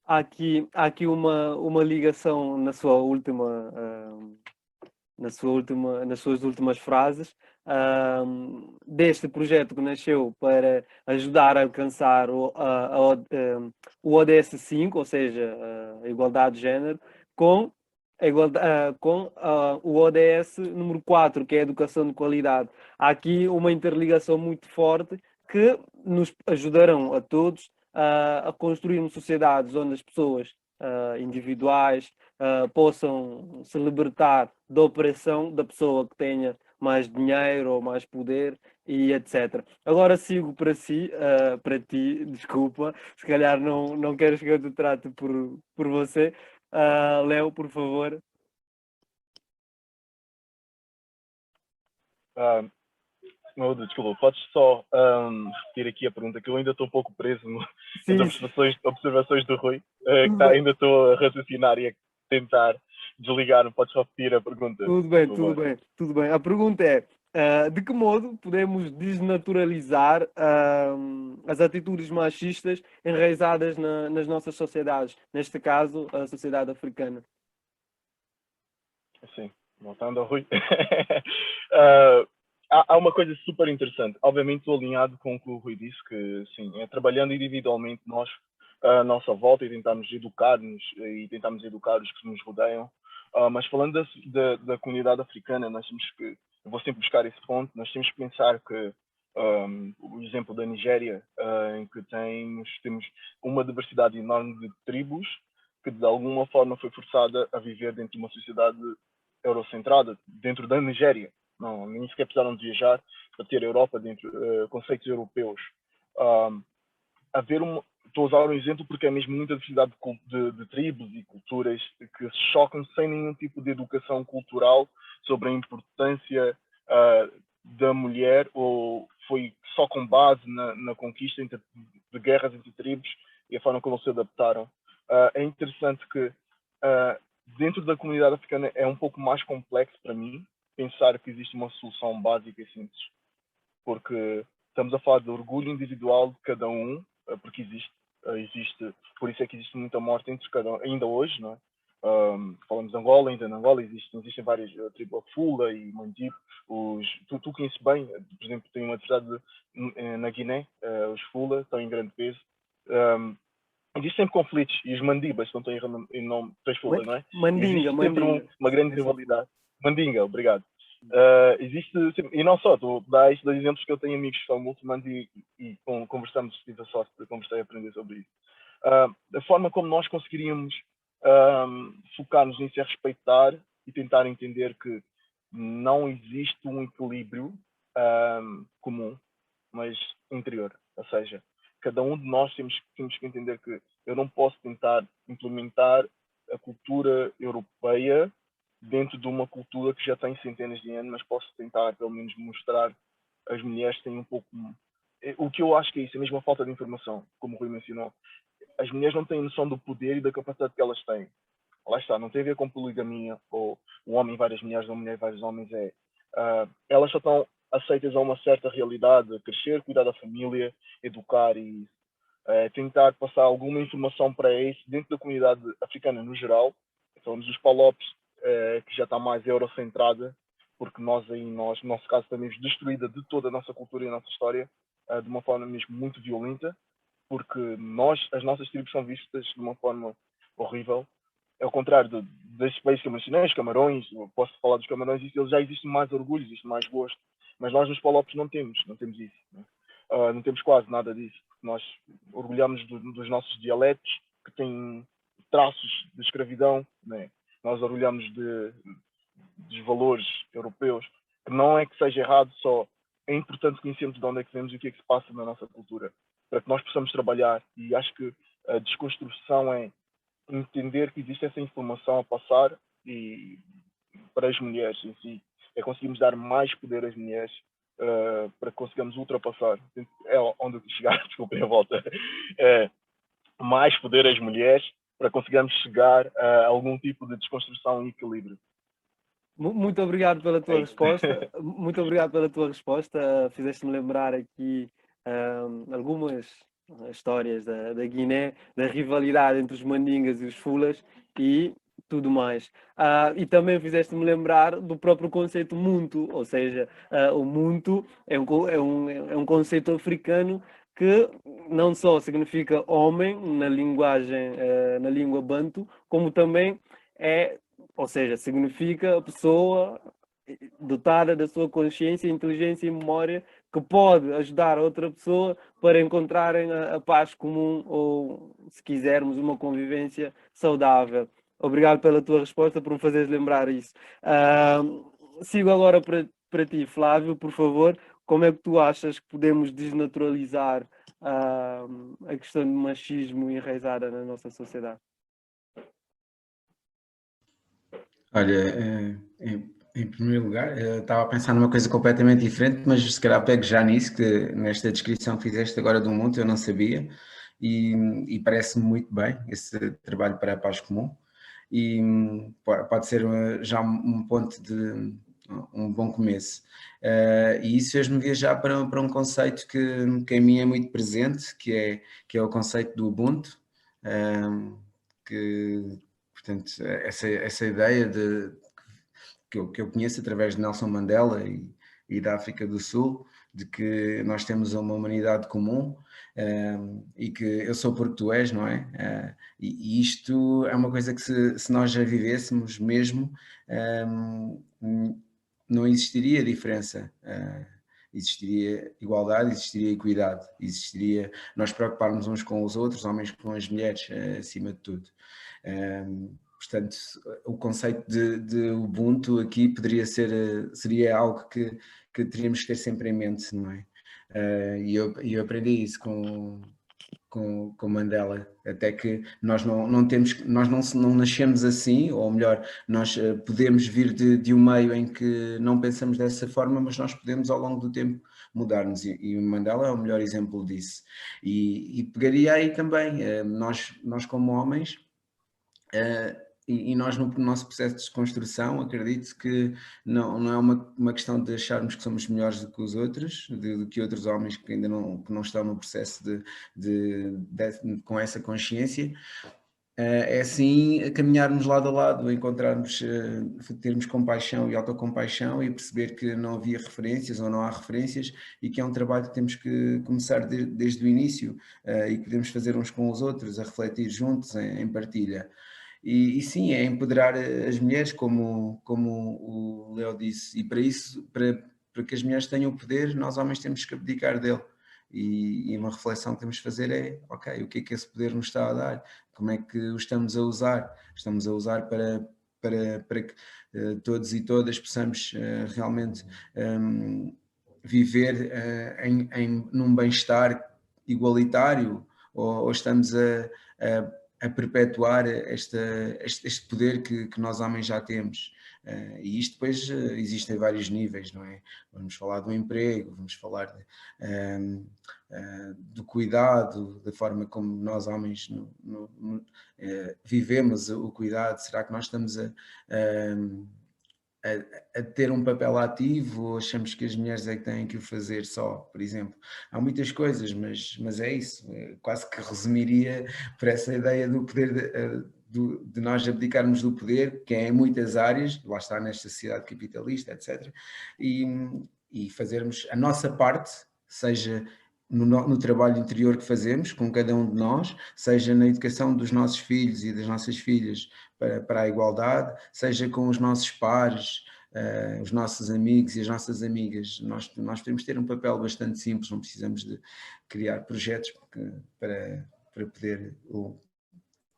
Há aqui uma ligação na sua última, nas suas últimas frases, deste projeto que nasceu para ajudar a alcançar o ODS 5, ou seja, a igualdade de género, com o ODS número 4, que é a educação de qualidade. Há aqui uma interligação muito forte que nos ajudarão a todos a construirmos sociedades onde as pessoas individuais possam se libertar da opressão da pessoa que tenha mais dinheiro ou mais poder e etc. Agora sigo para ti, desculpa, se calhar não queres que eu te trate por você. Léo, por favor. Desculpa, podes só repetir aqui a pergunta, que eu ainda estou um pouco preso nas observações do Rui, ainda estou a raciocinar e a tentar desligar. Podes só repetir a pergunta? Tudo bem. A pergunta é, de que modo podemos desnaturalizar as atitudes machistas enraizadas nas nossas sociedades, neste caso, a sociedade africana? Sim, voltando ao Rui. Há uma coisa super interessante. Obviamente estou alinhado com o que o Rui disse, que sim, é trabalhando individualmente nós à nossa volta e tentarmos educar-nos e tentarmos educar os que nos rodeiam. Mas falando da comunidade africana, nós temos que, eu vou sempre buscar esse ponto, nós temos que pensar que o exemplo da Nigéria, em que temos uma diversidade enorme de tribos que de alguma forma foi forçada a viver dentro de uma sociedade eurocentrada, dentro da Nigéria. Não, nem sequer precisaram de viajar para ter a Europa dentro conceitos europeus. Estou a usar um exemplo porque é mesmo muita diversidade de tribos e culturas que se chocam sem nenhum tipo de educação cultural sobre a importância da mulher, ou foi só com base na conquista de guerras entre tribos e a forma como eles se adaptaram. É interessante que dentro da comunidade africana é um pouco mais complexo para mim pensar que existe uma solução básica e simples, porque estamos a falar do orgulho individual de cada um, porque existe, por isso é que existe muita morte entre cada um, ainda hoje, não é? Falamos de Angola, ainda na Angola existem várias tribos, Fula e Mandip, tu conheces bem, por exemplo, tem uma cidade na Guiné, os Fula, estão em grande peso, existem sempre conflitos, e os mandibas, se não estou errando em nome, três folhas, não é? Mandinga, Existe sempre mandinga. uma grande rivalidade. Mandinga, obrigado. Existe sempre, e não só, tu dá estes 2 exemplos que eu tenho amigos que são muçulmanos e conversamos, tive a sorte de conversar e aprender sobre isso. A forma como nós conseguiríamos focar-nos nisso é respeitar e tentar entender que não existe um equilíbrio comum, mas interior. Ou seja, cada um de nós temos que entender que eu não posso tentar implementar a cultura europeia dentro de uma cultura que já tem centenas de anos, mas posso tentar, pelo menos, mostrar às mulheres que têm um pouco... O que eu acho que é isso, a mesma falta de informação, como o Rui mencionou. As mulheres não têm noção do poder e da capacidade que elas têm. Lá está, não tem a ver com poligamia, ou um homem e várias mulheres, ou uma mulher e vários homens. Elas só estão aceitas a uma certa realidade, crescer, cuidar da família, educar e tentar passar alguma informação para isso dentro da comunidade africana no geral. Falamos dos Palopes, que já está mais eurocentrada, porque nós aí, no nosso caso, estamos destruída de toda a nossa cultura e a nossa história, de uma forma mesmo muito violenta, porque as nossas tribos são vistas de uma forma horrível. Ao contrário desses países que eu mencionei, os Camarões, eu posso falar dos Camarões, eles já existe mais orgulho, existe mais gosto, mas nós nos Palopes não temos isso, né? Não temos quase nada disso. Nós orgulhamos dos nossos dialetos, que têm traços de escravidão, né? Nós orgulhamos dos valores europeus, que não é que seja errado, só é importante conhecermos de onde é que vemos e o que é que se passa na nossa cultura, para que nós possamos trabalhar. E acho que a desconstrução é entender que existe essa informação a passar e para as mulheres em si. É conseguirmos dar mais poder às mulheres para que consigamos ultrapassar. É onde eu quis chegar, desculpem a volta. Mais poder às mulheres para conseguirmos chegar a algum tipo de desconstrução e equilíbrio. Muito obrigado pela tua resposta. Muito obrigado pela tua resposta. Fizeste-me lembrar aqui algumas histórias da Guiné, da rivalidade entre os mandingas e os fulas e tudo mais. E também fizeste-me lembrar do próprio conceito muntu, ou seja, o muntu é um conceito africano que não só significa homem na linguagem, na língua banto, como também ou seja, significa a pessoa dotada da sua consciência, inteligência e memória que pode ajudar a outra pessoa para encontrarem a paz comum ou, se quisermos, uma convivência saudável. Obrigado pela tua resposta, por me fazeres lembrar isso. Sigo agora para ti, Flávio, por favor. Como é que tu achas que podemos desnaturalizar a questão do machismo enraizada na nossa sociedade? Olha, em primeiro lugar, eu estava a pensar numa coisa completamente diferente, mas se calhar pego já nisso, que nesta descrição que fizeste agora do mundo eu não sabia, e parece-me muito bem esse trabalho para a paz comum, e pode ser já um ponto de um bom começo. E isso fez-me viajar para um conceito que em mim é muito presente, que é o conceito do Ubuntu, portanto, essa ideia que eu conheço através de Nelson Mandela e da África do Sul, de que nós temos uma humanidade comum, e que eu sou porque tu és, não é? E isto é uma coisa que se nós já vivêssemos mesmo, não existiria diferença. Existiria igualdade, existiria equidade, existiria nós preocuparmos uns com os outros, homens com as mulheres, acima de tudo. Portanto, o conceito de Ubuntu aqui seria algo que teríamos que ter sempre em mente, não é? E eu aprendi isso com Mandela, até que nós não nascemos assim, ou melhor, nós podemos vir de um meio em que não pensamos dessa forma, mas nós podemos ao longo do tempo mudar-nos, e o Mandela é o melhor exemplo disso. E pegaria aí também, nós como homens, e nós no nosso processo de desconstrução, acredito que não é uma questão de acharmos que somos melhores do que os outros, do que outros homens que ainda não estão no processo com essa consciência, é sim caminharmos lado a lado, encontrarmos, termos compaixão e autocompaixão e perceber que não havia referências ou não há referências e que é um trabalho que temos que começar desde o início e que podemos fazer uns com os outros, a refletir juntos em partilha. E sim, é empoderar as mulheres, como o Leo disse, e para isso, para que as mulheres tenham o poder, nós homens temos que abdicar dele. E uma reflexão que temos de fazer é, ok, o que é que esse poder nos está a dar? Como é que o estamos a usar? Estamos a usar para que todos e todas possamos realmente viver num bem-estar igualitário, ou estamos a perpetuar este poder que nós homens já temos. E isto depois existem vários níveis, não é? Vamos falar do emprego, vamos falar do cuidado, da forma como nós homens vivemos o cuidado. Será que nós estamos a ter um papel ativo ou achamos que as mulheres é que têm que o fazer só, por exemplo? Há muitas coisas, mas é isso, quase que resumiria por essa ideia do poder de nós abdicarmos do poder, que é em muitas áreas, lá está nesta sociedade capitalista, etc., e fazermos a nossa parte, seja no trabalho interior que fazemos com cada um de nós, seja na educação dos nossos filhos e das nossas filhas para a igualdade, seja com os nossos pares, os nossos amigos e as nossas amigas. Nós podemos ter um papel bastante simples, não precisamos de criar projetos para poder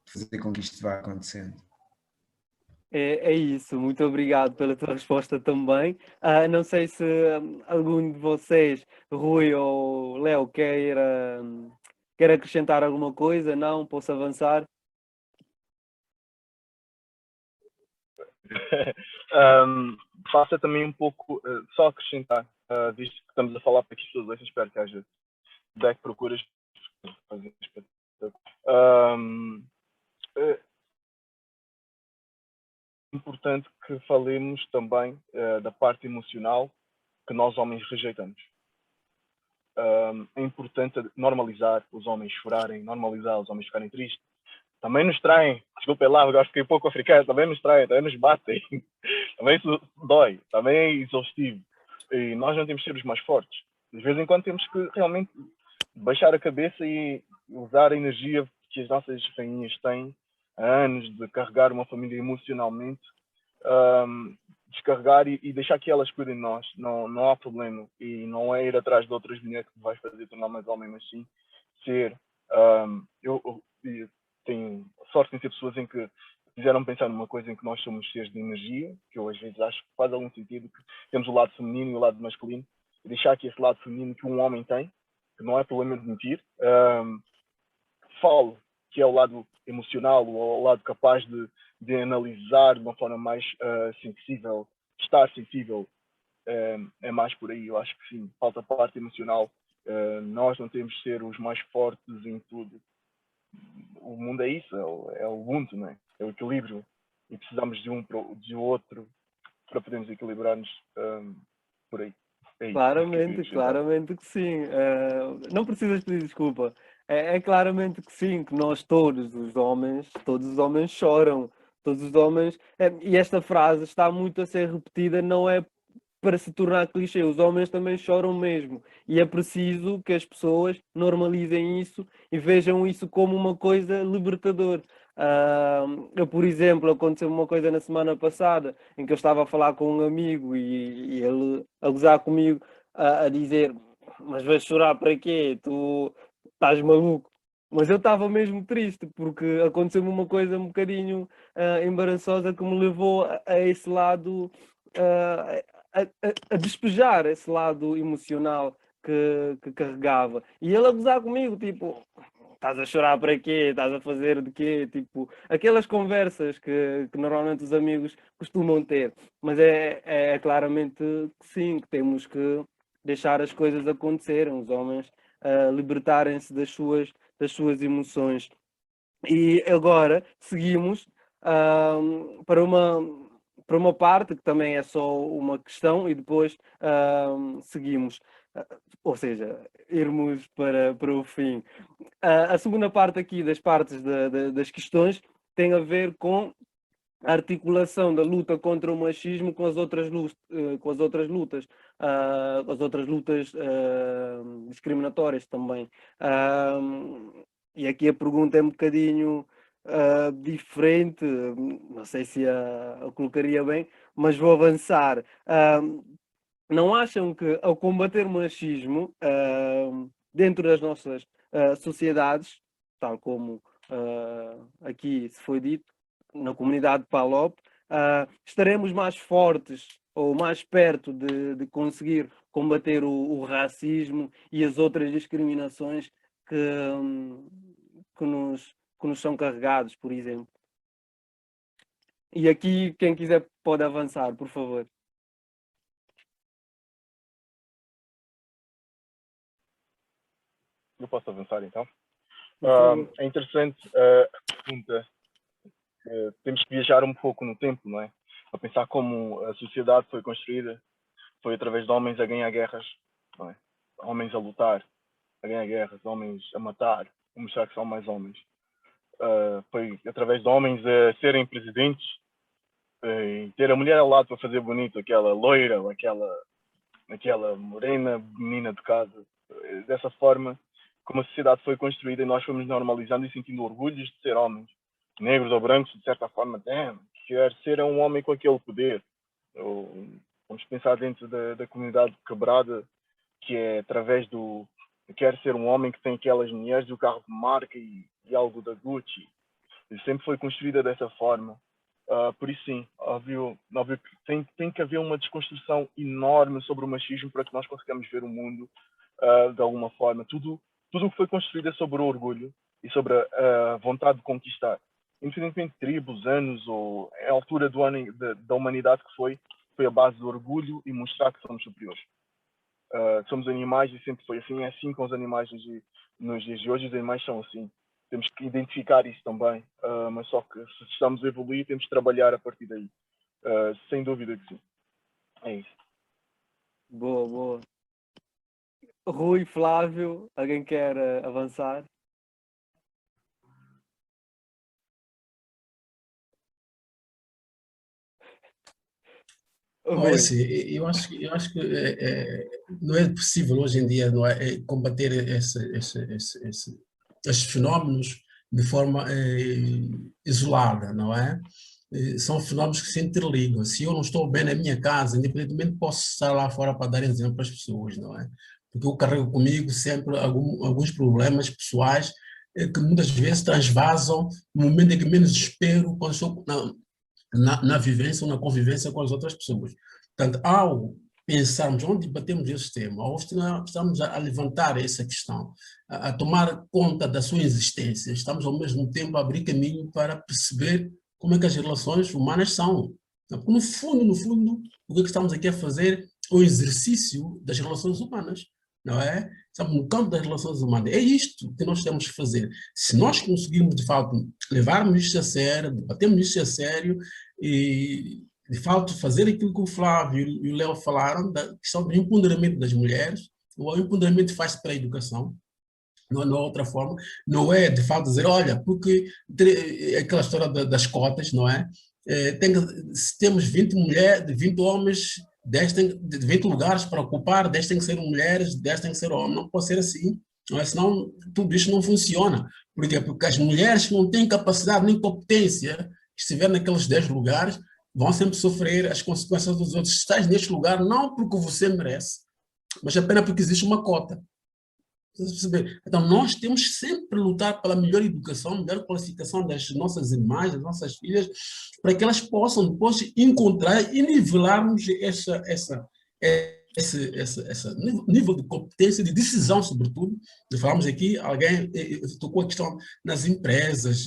fazer com que isto vá acontecendo. É isso, muito obrigado pela tua resposta também. Não sei se algum de vocês, Rui ou Léo, quer acrescentar alguma coisa. Não? Posso avançar? Faça também um pouco, só acrescentar, visto que estamos a falar para que as pessoas ouçam, espero que haja back procuras fazer importante que falemos também da parte emocional que nós homens rejeitamos. É importante normalizar os homens chorarem, normalizar os homens ficarem tristes. Também nos traem, desculpem lá, agora fiquei um pouco africano, também nos traem, também nos batem, também isso dói, também é exaustivo. E nós não temos que ser os mais fortes. De vez em quando temos que realmente baixar a cabeça e usar a energia que as nossas rainhas têm há anos de carregar uma família emocionalmente, descarregar e deixar que elas cuidem de nós. Não há problema. E não é ir atrás de outras mulheres que vais fazer tornar mais homem, mas sim ser. Eu tenho sorte em ter pessoas em que fizeram pensar numa coisa em que nós somos seres de energia, que eu às vezes acho que faz algum sentido, que temos o lado feminino e o lado masculino, e deixar que esse lado feminino que um homem tem, que não é problema de mentir, falo que é o lado emocional, o lado capaz de analisar de uma forma mais sensível, estar sensível, é mais por aí. Eu acho que sim, falta a parte emocional. Nós não temos de ser os mais fortes em tudo. O mundo é isso, é o Ubuntu, não é? É o equilíbrio. E precisamos de um de outro para podermos equilibrar-nos por aí. É Claramente que sim. Não precisas pedir desculpa. É claramente que sim, que nós todos os homens choram. Todos os homens. E esta frase está muito a ser repetida, não é para se tornar clichê, os homens também choram mesmo. E é preciso que as pessoas normalizem isso e vejam isso como uma coisa libertadora. Por exemplo, aconteceu uma coisa na semana passada em que eu estava a falar com um amigo e ele a gozar comigo, a dizer: mas vais chorar para quê? Tu estás maluco? Mas eu estava mesmo triste porque aconteceu-me uma coisa um bocadinho embaraçosa que me levou a esse lado, a despejar esse lado emocional que carregava. E ele a gozar comigo, tipo: estás a chorar para quê? Estás a fazer de quê? Tipo, aquelas conversas que normalmente os amigos costumam ter. Mas é claramente que sim, que temos que deixar as coisas acontecerem, os homens libertarem-se das suas emoções. E agora seguimos para uma parte que também é só uma questão e depois seguimos. ou seja, irmos para o fim. A segunda parte aqui das partes das questões tem a ver com a articulação da luta contra o machismo com as outras lutas, as outras lutas discriminatórias também. E aqui a pergunta é um bocadinho diferente, não sei se a colocaria bem, mas vou avançar. Não acham que ao combater o machismo dentro das nossas sociedades, tal como aqui se foi dito, na comunidade de PALOP, estaremos mais fortes ou mais perto de conseguir combater o racismo e as outras discriminações que nos são carregados, por exemplo? E aqui, quem quiser pode avançar, por favor. Eu posso avançar, então? Por favor. É interessante a pergunta. Temos que viajar um pouco no tempo, não é? A pensar como a sociedade foi construída. Foi através de homens a ganhar guerras, não é? Homens a lutar, a ganhar guerras, homens a matar, a mostrar que são mais homens. Foi através de homens a serem presidentes, e ter a mulher ao lado para fazer bonito, aquela loira ou aquela morena menina de casa. Dessa forma, como a sociedade foi construída, e nós fomos normalizando e sentindo orgulhos de ser homens, negros ou brancos, de certa forma, quer ser um homem com aquele poder. Vamos pensar dentro da comunidade quebrada, que é através do... Quer ser um homem que tem aquelas mulheres e o carro de marca e algo da Gucci. E sempre foi construída dessa forma. Por isso, sim, óbvio que tem que haver uma desconstrução enorme sobre o machismo para que nós consigamos ver o mundo de alguma forma. Tudo o que foi construído é sobre o orgulho e sobre a vontade de conquistar. Independentemente de tribos, anos ou a altura da humanidade que foi a base do orgulho e mostrar que somos superiores. Somos animais e sempre foi assim. É assim com os animais nos dias de hoje. Os animais são assim. Temos que identificar isso também. Mas só que se estamos a evoluir, temos que trabalhar a partir daí. Sem dúvida que sim. É isso. Boa, boa. Rui, Flávio, alguém quer avançar? Não, é assim, eu acho que não é possível hoje em dia, não é, combater esses fenómenos de forma isolada, não é? São fenómenos que se interligam. Se eu não estou bem na minha casa, independentemente, posso estar lá fora para dar exemplo para as pessoas, não é? Porque eu carrego comigo sempre alguns problemas pessoais que muitas vezes transvasam no momento em que menos espero, quando estou na vivência ou na convivência com as outras pessoas. Portanto, ao pensarmos, onde debatemos esse tema, ao estamos a levantar essa questão, a tomar conta da sua existência, estamos ao mesmo tempo a abrir caminho para perceber como é que as relações humanas são. Porque, no fundo, o que estamos aqui a fazer é o exercício das relações humanas, não é? Estamos no campo das relações humanas. É isto que nós temos que fazer. Se nós conseguirmos, de fato, levarmos isto a sério, debatermos isto a sério e, de fato, fazer aquilo que o Flávio e o Léo falaram, da questão do empoderamento das mulheres, o empoderamento faz-se para a educação, não há outra forma, não é de fato dizer, olha, porque aquela história das cotas, não é? Se temos 20 mulheres, 20 homens, 20 lugares para ocupar, 10 têm que ser mulheres, 10 têm que ser homens, não pode ser assim, não é? Senão tudo isso não funciona. Por quê? Porque as mulheres que não têm capacidade nem competência, que estiverem naqueles 10 lugares, vão sempre sofrer as consequências dos outros. Estás neste lugar não porque você merece, mas apenas porque existe uma cota. Então, nós temos sempre a lutar pela melhor educação, melhor qualificação das nossas irmãs, das nossas filhas, para que elas possam depois encontrar e nivelarmos esse nível de competência, de decisão, sobretudo. Falamos aqui, alguém tocou a questão nas empresas,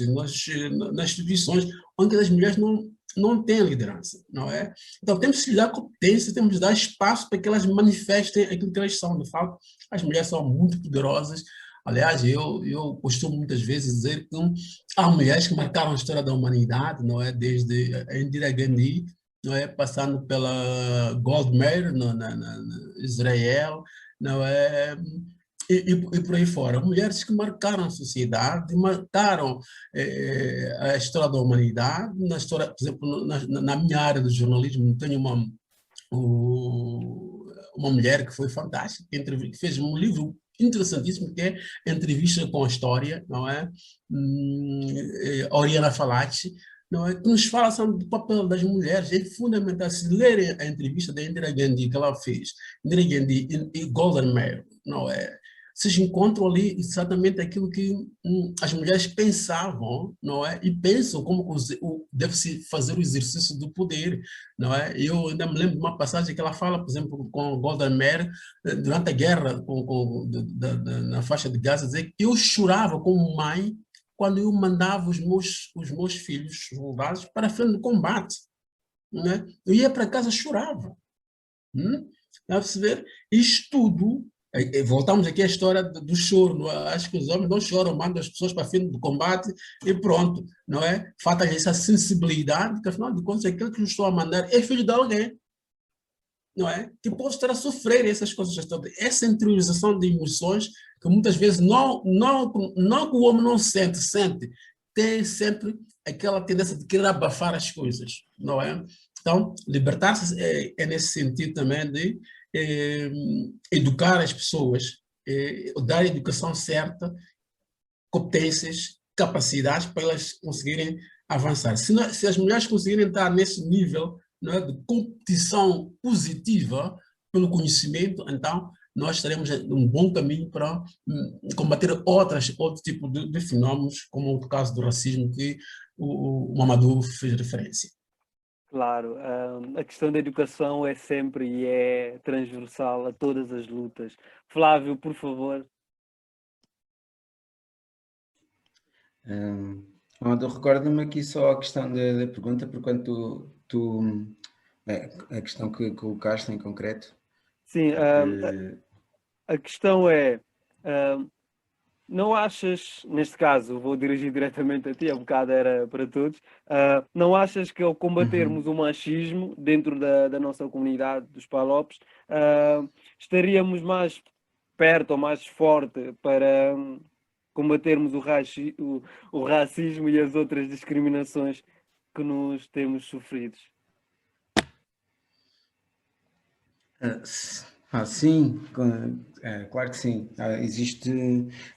nas instituições, onde as mulheres não têm liderança, não é? Então, temos que lhe dar competência, temos que dar espaço para que elas manifestem aquilo que elas são. De fato, as mulheres são muito poderosas. Aliás, eu costumo muitas vezes dizer que há mulheres que marcaram a história da humanidade, não é? Desde a Indira Gandhi, não é? Passando pela Golda Meir, na Israel, não é? E por aí fora. Mulheres que marcaram a sociedade, marcaram a história da humanidade. Na história, por exemplo, na minha área do jornalismo, tenho uma mulher que foi fantástica, que fez um livro interessantíssimo, que é Entrevista com a História, não é? Oriana Falacci, não é? Que nos fala sobre o papel das mulheres. É fundamental se lerem a entrevista da Indira Gandhi que ela fez, Indira Gandhi e Golda Meir, não é? Vocês encontram ali exatamente aquilo que as mulheres pensavam, não é? E pensam como deve-se fazer o exercício do poder, não é? Eu ainda me lembro de uma passagem que ela fala, por exemplo, com Golda Meir, durante a guerra na faixa de Gaza, dizer que eu chorava como mãe quando eu mandava os meus filhos soldados para a frente do combate, não é? Eu ia para casa, chorava. Está a perceber? Isto tudo. Voltamos aqui à história do choro. Não é? Acho que os homens não choram, mandam as pessoas para a frente do combate e pronto, não é? Falta essa sensibilidade, porque afinal de contas, aquele que nos estou a mandar é filho de alguém, não é? Que pode estar a sofrer essas coisas todas. Essa interiorização de emoções que muitas vezes não que o homem não sente, tem sempre aquela tendência de querer abafar as coisas, não é? Então, libertar-se é nesse sentido também de educar as pessoas, dar a educação certa, competências, capacidades para elas conseguirem avançar. Se as mulheres conseguirem estar nesse nível, não é, de competição positiva pelo conhecimento, então nós estaremos num bom caminho para combater outro tipo de fenómenos, como o caso do racismo que o Mamadou fez referência. Claro, a questão da educação é sempre e é transversal a todas as lutas. Flávio, por favor. Recorda-me aqui só a questão da pergunta, porquanto a questão que colocaste em concreto. Sim, a questão é, não achas, neste caso, vou dirigir diretamente a ti, a bocado era para todos, não achas que ao combatermos o machismo dentro da nossa comunidade dos Palopes, estaríamos mais perto ou mais forte para combatermos o racismo e as outras discriminações que nos temos sofridos? Sim, claro que sim. Existe.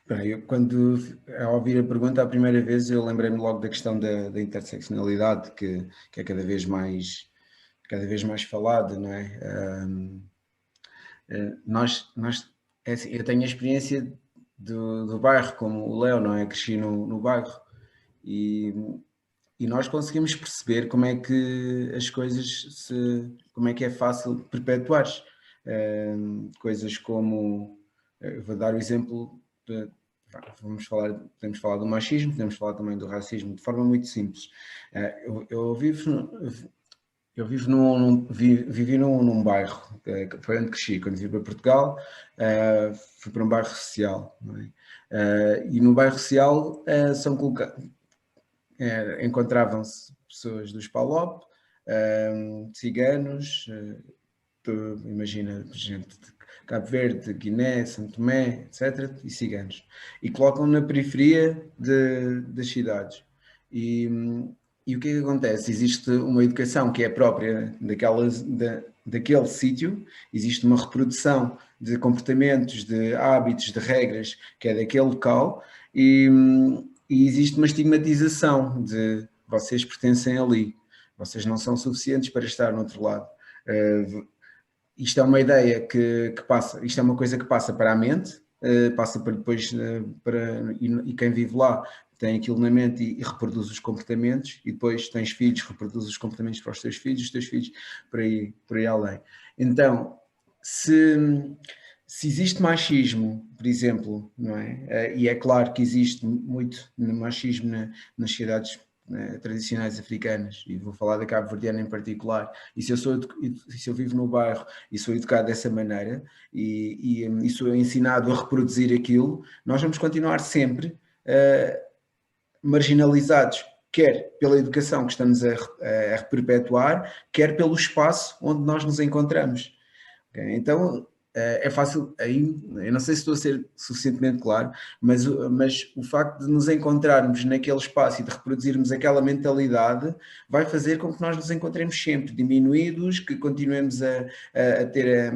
Eu, quando ao ouvir a pergunta a primeira vez, eu lembrei-me logo da questão da interseccionalidade, que é cada vez mais falada, não é? É assim, eu tenho a experiência do bairro, como o Léo, não é? Cresci no bairro e nós conseguimos perceber como é que as coisas como é que é fácil perpetuar coisas como, vou dar o exemplo podemos falar do machismo, podemos falar também do racismo de forma muito simples. Vivi num bairro, que foi onde cresci. Quando vim para Portugal, fui para um bairro social, não é? E no bairro social encontravam-se pessoas dos PALOP, ciganos, imagina, gente de Cabo Verde, Guiné, São Tomé, etc., e ciganos. E colocam na periferia das cidades. E o que é que acontece? Existe uma educação que é própria daquele sítio, existe uma reprodução de comportamentos, de hábitos, de regras, que é daquele local, e existe uma estigmatização de vocês pertencem ali, vocês não são suficientes para estar no outro lado. Isto é uma ideia que passa, isto é uma coisa que passa para a mente, passa para depois, e quem vive lá tem aquilo na mente e reproduz os comportamentos, e depois tens filhos, reproduz os comportamentos para os teus filhos por aí além. Então, se existe machismo, por exemplo, não é? E é claro que existe muito machismo nas sociedades tradicionais africanas, e vou falar da cabo-verdiana em particular, e se eu vivo no bairro e sou educado dessa maneira e sou ensinado a reproduzir aquilo, nós vamos continuar sempre marginalizados, quer pela educação que estamos a perpetuar, quer pelo espaço onde nós nos encontramos. Okay? Então, é fácil, aí, eu não sei se estou a ser suficientemente claro, mas o facto de nos encontrarmos naquele espaço e de reproduzirmos aquela mentalidade vai fazer com que nós nos encontremos sempre diminuídos, que continuemos a ter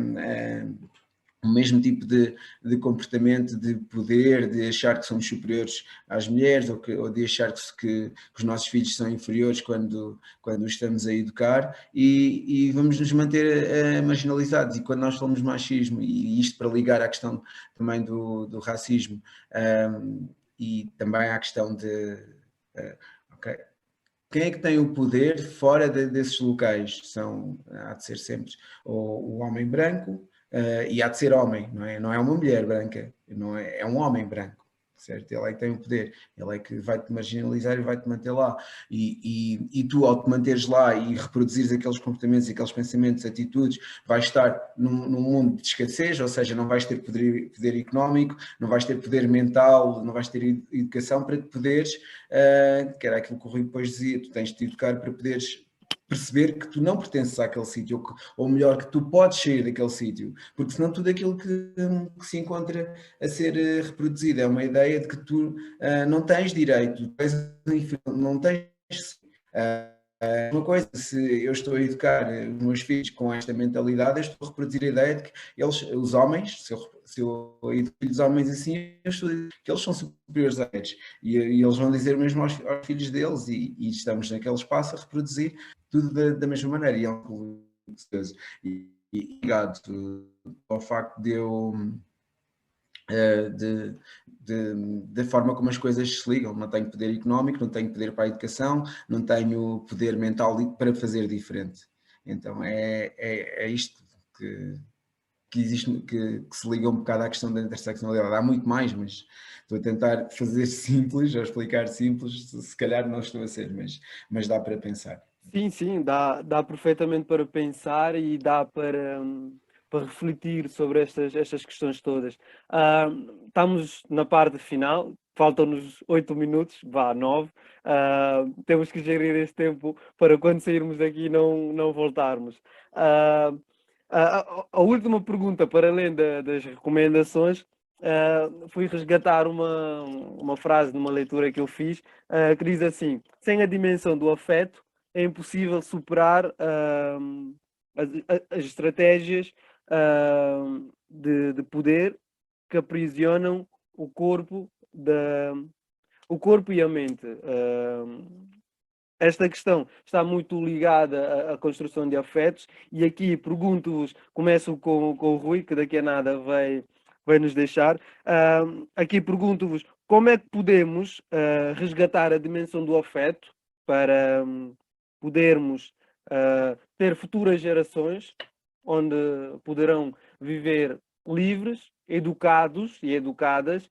o mesmo tipo de comportamento, de poder, de achar que somos superiores às mulheres, ou de achar que os nossos filhos são inferiores quando os estamos a educar, e vamos nos manter marginalizados. E quando nós falamos de machismo, e isto para ligar à questão também do racismo, e também à questão de... ok, quem é que tem o poder fora desses locais? Há de ser sempre o homem branco, e há de ser homem, não é? Não é uma mulher branca, não é, é um homem branco, certo? Ele é que tem o poder, ele é que vai-te marginalizar e vai-te manter lá. E tu, ao te manteres lá e reproduzires aqueles comportamentos, aqueles pensamentos, atitudes, vais estar num mundo de escassez, ou seja, não vais ter poder económico, não vais ter poder mental, não vais ter educação para te poderes, que era aquilo que o Rui depois dizia, tu tens de te educar para poderes perceber que tu não pertences àquele sítio, ou melhor, que tu podes sair daquele sítio, porque senão tudo aquilo que se encontra a ser reproduzido é uma ideia de que tu não tens direito, não tens... uma coisa, se eu estou a educar os meus filhos com esta mentalidade, eu estou a reproduzir a ideia de que eles, os homens, se eu educo os homens assim, eu estou a dizer que eles são superiores a eles, e eles vão dizer mesmo aos filhos deles, e estamos naquele espaço a reproduzir tudo da mesma maneira, e é um gostoso. E ligado ao facto de eu... da forma como as coisas se ligam, não tenho poder económico, não tenho poder para a educação, não tenho poder mental para fazer diferente. Então é isto que existe, que se liga um bocado à questão da interseccionalidade. Há muito mais, mas estou a tentar fazer simples, ou explicar simples, se calhar não estou a ser, mas dá para pensar. Sim, dá perfeitamente para pensar e dá para refletir sobre estas questões todas. Estamos na parte final, faltam-nos 8 minutos, 9. Temos que gerir este tempo para quando sairmos daqui não voltarmos. A última pergunta, para além das recomendações, fui resgatar uma frase numa leitura que eu fiz, que diz assim: sem a dimensão do afeto, é impossível superar as estratégias de poder que aprisionam o corpo e a mente. Esta questão está muito ligada à construção de afetos, e aqui pergunto-vos, começo com o Rui, que daqui a nada vai nos deixar. Aqui pergunto-vos, como é que podemos resgatar a dimensão do afeto para podermos ter futuras gerações onde poderão viver livres, educados e educadas,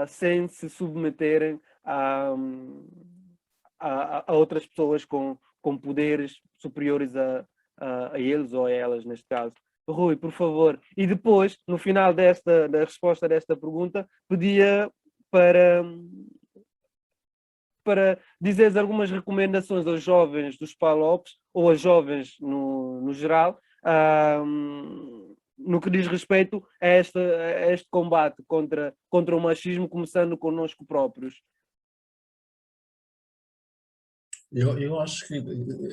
sem se submeterem a outras pessoas com poderes superiores a eles ou a elas, neste caso. Rui, por favor. E depois, no final da resposta desta pergunta, pedia para dizeres algumas recomendações aos jovens dos PALOPs, ou aos jovens no geral, no que diz respeito a este combate contra o machismo, começando connosco próprios. Eu acho que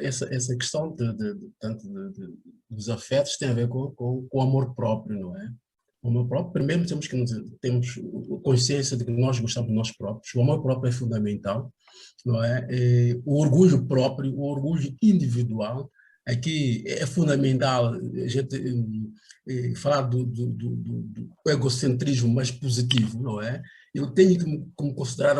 essa questão dos afetos tem a ver com o amor próprio, não é? O amor próprio, primeiro temos consciência de que nós gostamos de nós próprios. O amor próprio é fundamental, não é? O orgulho próprio, o orgulho individual, aqui é fundamental a gente falar do egocentrismo mais positivo, não é? Eu tenho que me considerar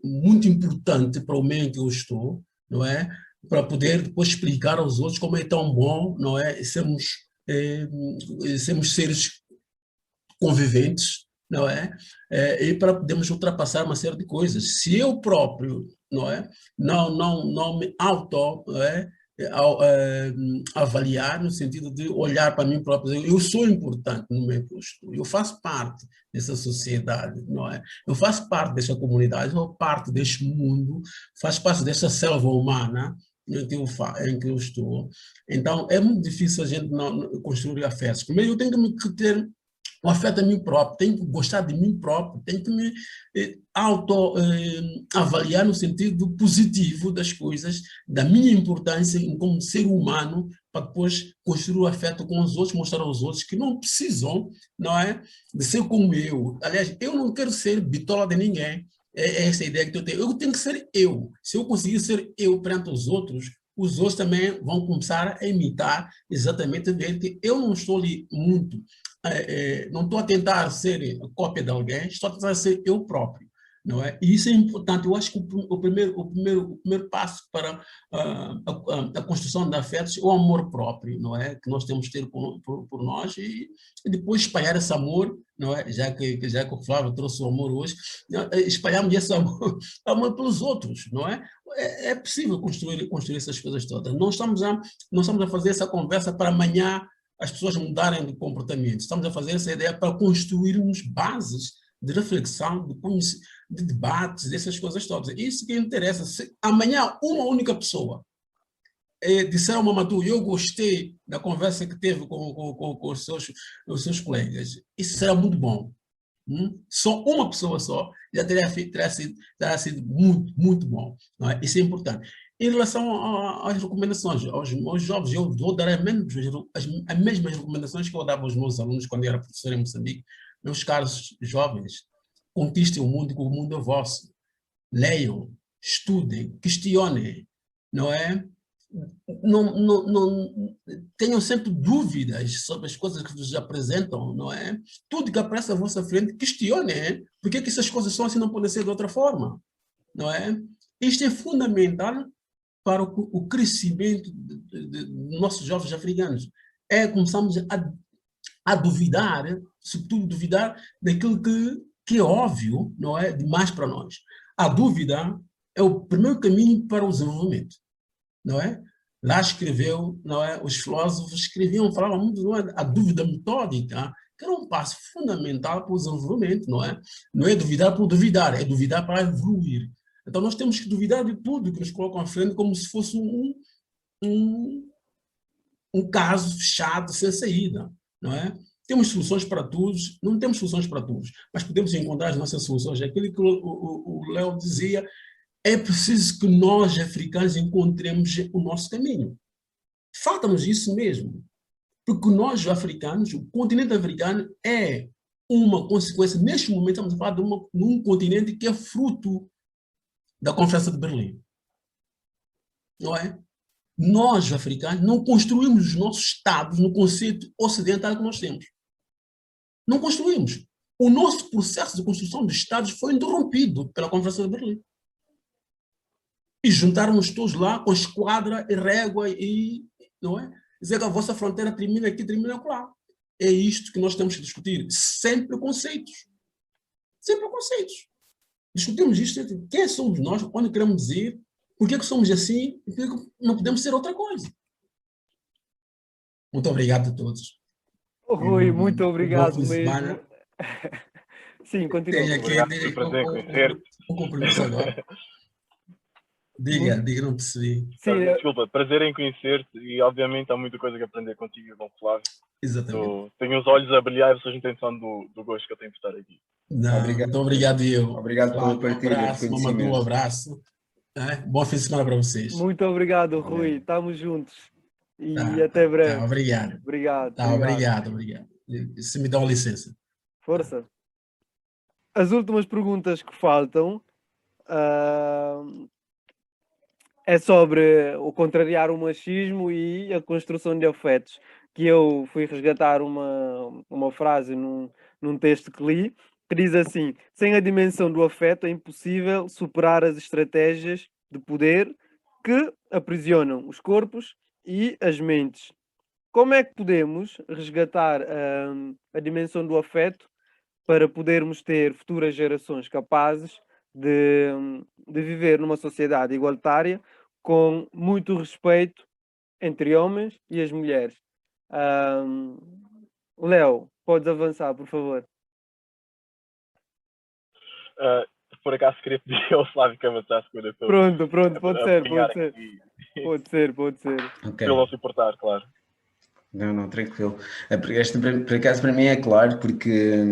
muito importante para o meio em que eu estou, não é? Para poder depois explicar aos outros como é tão bom, não é? Sermos seres conviventes, não é? E para podermos ultrapassar uma série de coisas. Se eu próprio, não é? Não me avaliar no sentido de olhar para mim próprio, eu sou importante no meio que eu estou, eu faço parte dessa sociedade, não é? Eu faço parte dessa comunidade, eu faço parte deste mundo, faço parte dessa selva humana, em que eu estou. Então, é muito difícil a gente não construir afetos. Primeiro, eu tenho que ter um afeto a mim próprio, tenho que gostar de mim próprio, tenho que me avaliar no sentido positivo das coisas, da minha importância como ser humano, para depois construir o afeto com os outros, mostrar aos outros que não precisam, não é, de ser como eu. Aliás, eu não quero ser bitola de ninguém. É essa a ideia que eu tenho. Eu tenho que ser eu. Se eu conseguir ser eu perante os outros também vão começar a imitar exatamente, ver que eu não estou ali muito, não estou a tentar ser a cópia de alguém, estou a tentar ser eu próprio, não é? E isso é importante. Eu acho que o primeiro passo para a construção de afetos é o amor próprio, não é? Que nós temos que ter por nós e depois espalhar esse amor, não é? Já que o Flávio trouxe o amor hoje, espalharmos esse amor pelos outros, não é? É possível construir essas coisas todas. Não estamos a fazer essa conversa para amanhã as pessoas mudarem de comportamento. Estamos a fazer essa ideia para construirmos bases de reflexão, de debates, dessas coisas todas. Isso que interessa. Se amanhã uma única pessoa disser ao Mamadou, eu gostei da conversa que teve com os seus colegas, isso será muito bom. Só uma pessoa só já terá sido muito, muito bom. Não é? Isso é importante. Em relação às recomendações, aos jovens, eu vou dar as mesmas recomendações que eu dava aos meus alunos quando eu era professor em Moçambique. Meus caros jovens, conquistem o mundo, que o mundo é vosso. Leiam, estudem, questionem, não é? Não tenham sempre dúvidas sobre as coisas que vos apresentam, não é? Tudo que aparece à vossa frente, questionem. Por que essas coisas são assim, não podem ser de outra forma? Não é? Isto é fundamental para o crescimento de nossos jovens africanos. Começamos a duvidar, sobretudo duvidar daquilo que é óbvio, não é? Demais para nós. A dúvida é o primeiro caminho para o desenvolvimento. Não é? Lá escreveu, não é? Os filósofos escreviam, falavam muito, não é? A dúvida metódica, que era um passo fundamental para o desenvolvimento, não é? Não é duvidar por duvidar, é duvidar para evoluir. Então nós temos que duvidar de tudo que nos colocam à frente como se fosse um caso fechado, sem saída, não é? Temos soluções para todos, não temos soluções para todos, mas podemos encontrar as nossas soluções. É aquilo que o Léo dizia, é preciso que nós, africanos, encontremos o nosso caminho. Falta-nos isso mesmo. Porque nós, africanos, o continente africano é uma consequência. Neste momento, estamos a falar de um continente que é fruto da Conferência de Berlim. Não é? Nós, africanos, não construímos os nossos Estados no conceito ocidental que nós temos. Não construímos. O nosso processo de construção de Estados foi interrompido pela Conferência de Berlim. E juntaram-nos todos lá com esquadra e régua não é? Dizer que a vossa fronteira termina aqui, termina lá. É isto que nós temos que discutir, sem preconceitos. Sem preconceitos. Discutimos isto, quem somos nós, onde queremos ir, por que somos assim, e por que não podemos ser outra coisa. Muito obrigado a todos. Rui, muito obrigado bom fim de mesmo. semana. Sim, continua. Tenho aqui um compromisso agora. Diga, não percebi. Sim, desculpa, prazer em conhecer-te e obviamente há muita coisa que aprender contigo e com o Flávio. Exatamente. Tenho os olhos a brilhar e vocês não têm noção do gosto que eu tenho por estar aqui. Não, obrigado. Muito obrigado, eu. Obrigado pela partilha. Um abraço, Mamadou, um abraço. Bom fim de semana para vocês. Muito obrigado, Rui. Estamos juntos. E até breve. Obrigado. Obrigado. Se me dá uma licença. Força. As últimas perguntas que faltam é sobre o contrariar o machismo e a construção de afetos. Que eu fui resgatar uma frase num texto que li, que diz assim: sem a dimensão do afeto é impossível superar as estratégias de poder que aprisionam os corpos e as mentes. Como é que podemos resgatar a dimensão do afeto para podermos ter futuras gerações capazes de viver numa sociedade igualitária com muito respeito entre homens e as mulheres? Léo, podes avançar, por favor. Por acaso queria pedir ao Flávio que avançasse quando eu estou. Pronto, pode ser. Pode ser, pode ser. Ok. Pelo não se importar, claro. Não, tranquilo. Esta, por acaso, para mim é claro, porque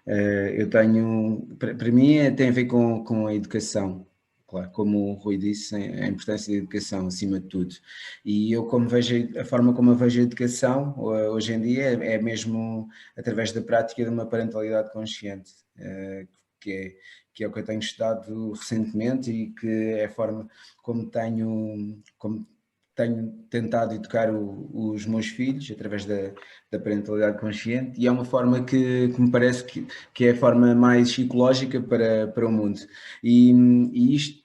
eu tenho. Para mim tem a ver com a educação. Claro, como o Rui disse, a importância da educação acima de tudo. E eu, como vejo a forma como eu vejo a educação hoje em dia, é mesmo através da prática de uma parentalidade consciente, que é, que é o que eu tenho estudado recentemente e que é a forma como tenho tentado educar os meus filhos através da parentalidade consciente, e é uma forma que me parece que é a forma mais psicológica para o mundo. E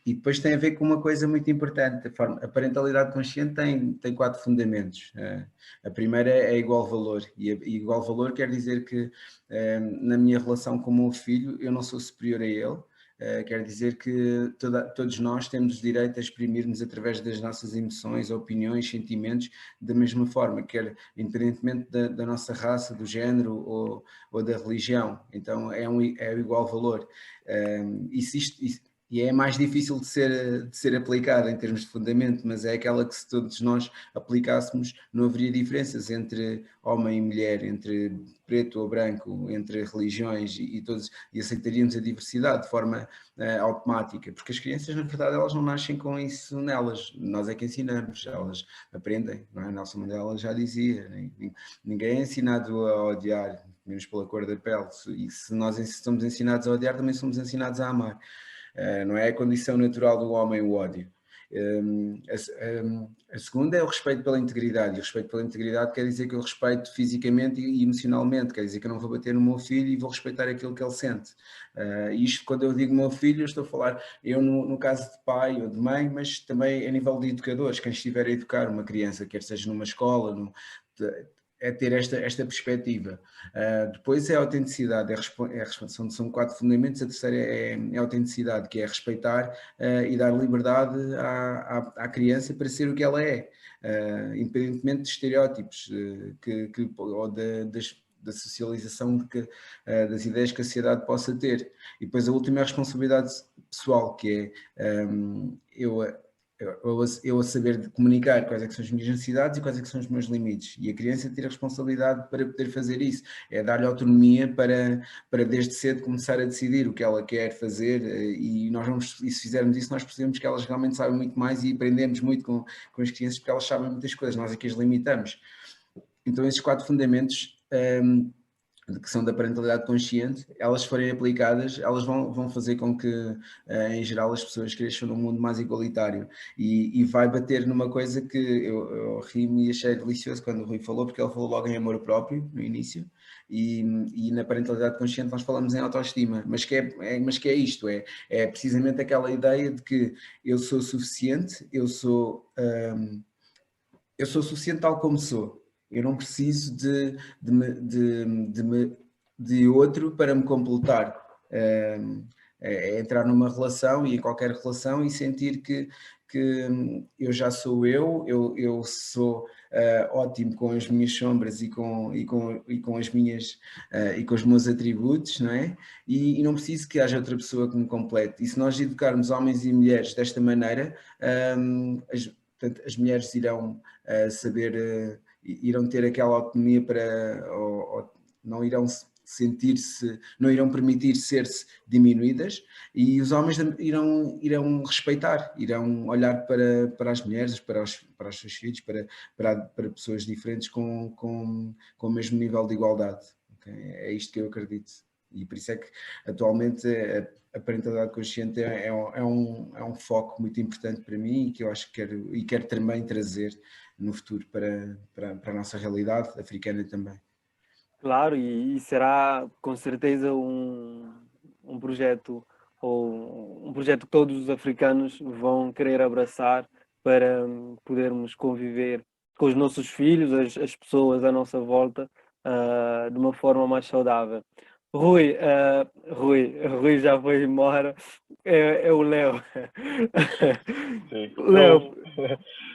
depois tem a ver com uma coisa muito importante: a parentalidade consciente tem 4 fundamentos. A primeira é igual valor, e igual valor quer dizer que na minha relação com o meu filho eu não sou superior a ele. Quer dizer que todos nós temos o direito a exprimirmos através das nossas emoções, opiniões, sentimentos, da mesma forma, quer independentemente da nossa raça, do género ou da religião. Então é o igual valor. E é mais difícil de ser aplicada em termos de fundamento, mas é aquela que, se todos nós aplicássemos, não haveria diferenças entre homem e mulher, entre preto ou branco, entre religiões e todos, e aceitaríamos a diversidade de forma automática, porque as crianças, na verdade, elas não nascem com isso nelas, nós é que ensinamos, elas aprendem, não é? Nelson Mandela já dizia, ninguém é ensinado a odiar, menos pela cor da pele, e se nós somos ensinados a odiar, também somos ensinados a amar. Não é a condição natural do homem o ódio. A segunda é o respeito pela integridade, e o respeito pela integridade quer dizer que eu respeito fisicamente e emocionalmente, quer dizer que eu não vou bater no meu filho e vou respeitar aquilo que ele sente. Isto, quando eu digo meu filho, eu estou a falar eu no caso de pai ou de mãe, mas também a nível de educadores, quem estiver a educar uma criança, quer seja numa escola, é ter esta perspectiva. Depois é a autenticidade, são 4 fundamentos. A terceira é a autenticidade, que é respeitar e dar liberdade à criança para ser o que ela é, independentemente de estereótipos ou da socialização das ideias que a sociedade possa ter. E depois a última é a responsabilidade pessoal, que é eu a saber comunicar quais é que são as minhas necessidades e quais é que são os meus limites, e a criança ter a responsabilidade para poder fazer isso, é dar-lhe autonomia para desde cedo começar a decidir o que ela quer fazer, e se fizermos isso, nós percebemos que elas realmente sabem muito mais e aprendemos muito com as crianças, porque elas sabem muitas coisas, nós aqui as limitamos. Então esses 4 fundamentos, que são da parentalidade consciente, elas forem aplicadas, elas vão fazer com que, em geral, as pessoas cresçam num mundo mais igualitário, e vai bater numa coisa que eu ri-me e achei delicioso quando o Rui falou, porque ele falou logo em amor próprio, no início, e na parentalidade consciente nós falamos em autoestima, mas que é isto, é precisamente aquela ideia de que eu sou suficiente, eu sou suficiente tal como sou. Eu não preciso de outro para me completar. É entrar numa relação, e em qualquer relação, e sentir que eu já sou eu sou ótimo com as minhas sombras e com as minhas e com os meus atributos, não é? E não preciso que haja outra pessoa que me complete. E se nós educarmos homens e mulheres desta maneira, portanto, as mulheres irão saber, irão ter aquela autonomia ou não irão sentir-se, não irão permitir ser-se diminuídas, e os homens irão respeitar, irão olhar para as mulheres, para os seus filhos, para pessoas diferentes com o mesmo nível de igualdade. Okay? É isto que eu acredito. E por isso é que atualmente a parentalidade consciente é um foco muito importante para mim, e que eu acho que quero também trazer no futuro para a nossa realidade africana também. Claro, e será com certeza um projeto, ou um projeto que todos os africanos vão querer abraçar para podermos conviver com os nossos filhos, as pessoas à nossa volta, de uma forma mais saudável. Rui já foi embora, é o Léo. Sim. Léo,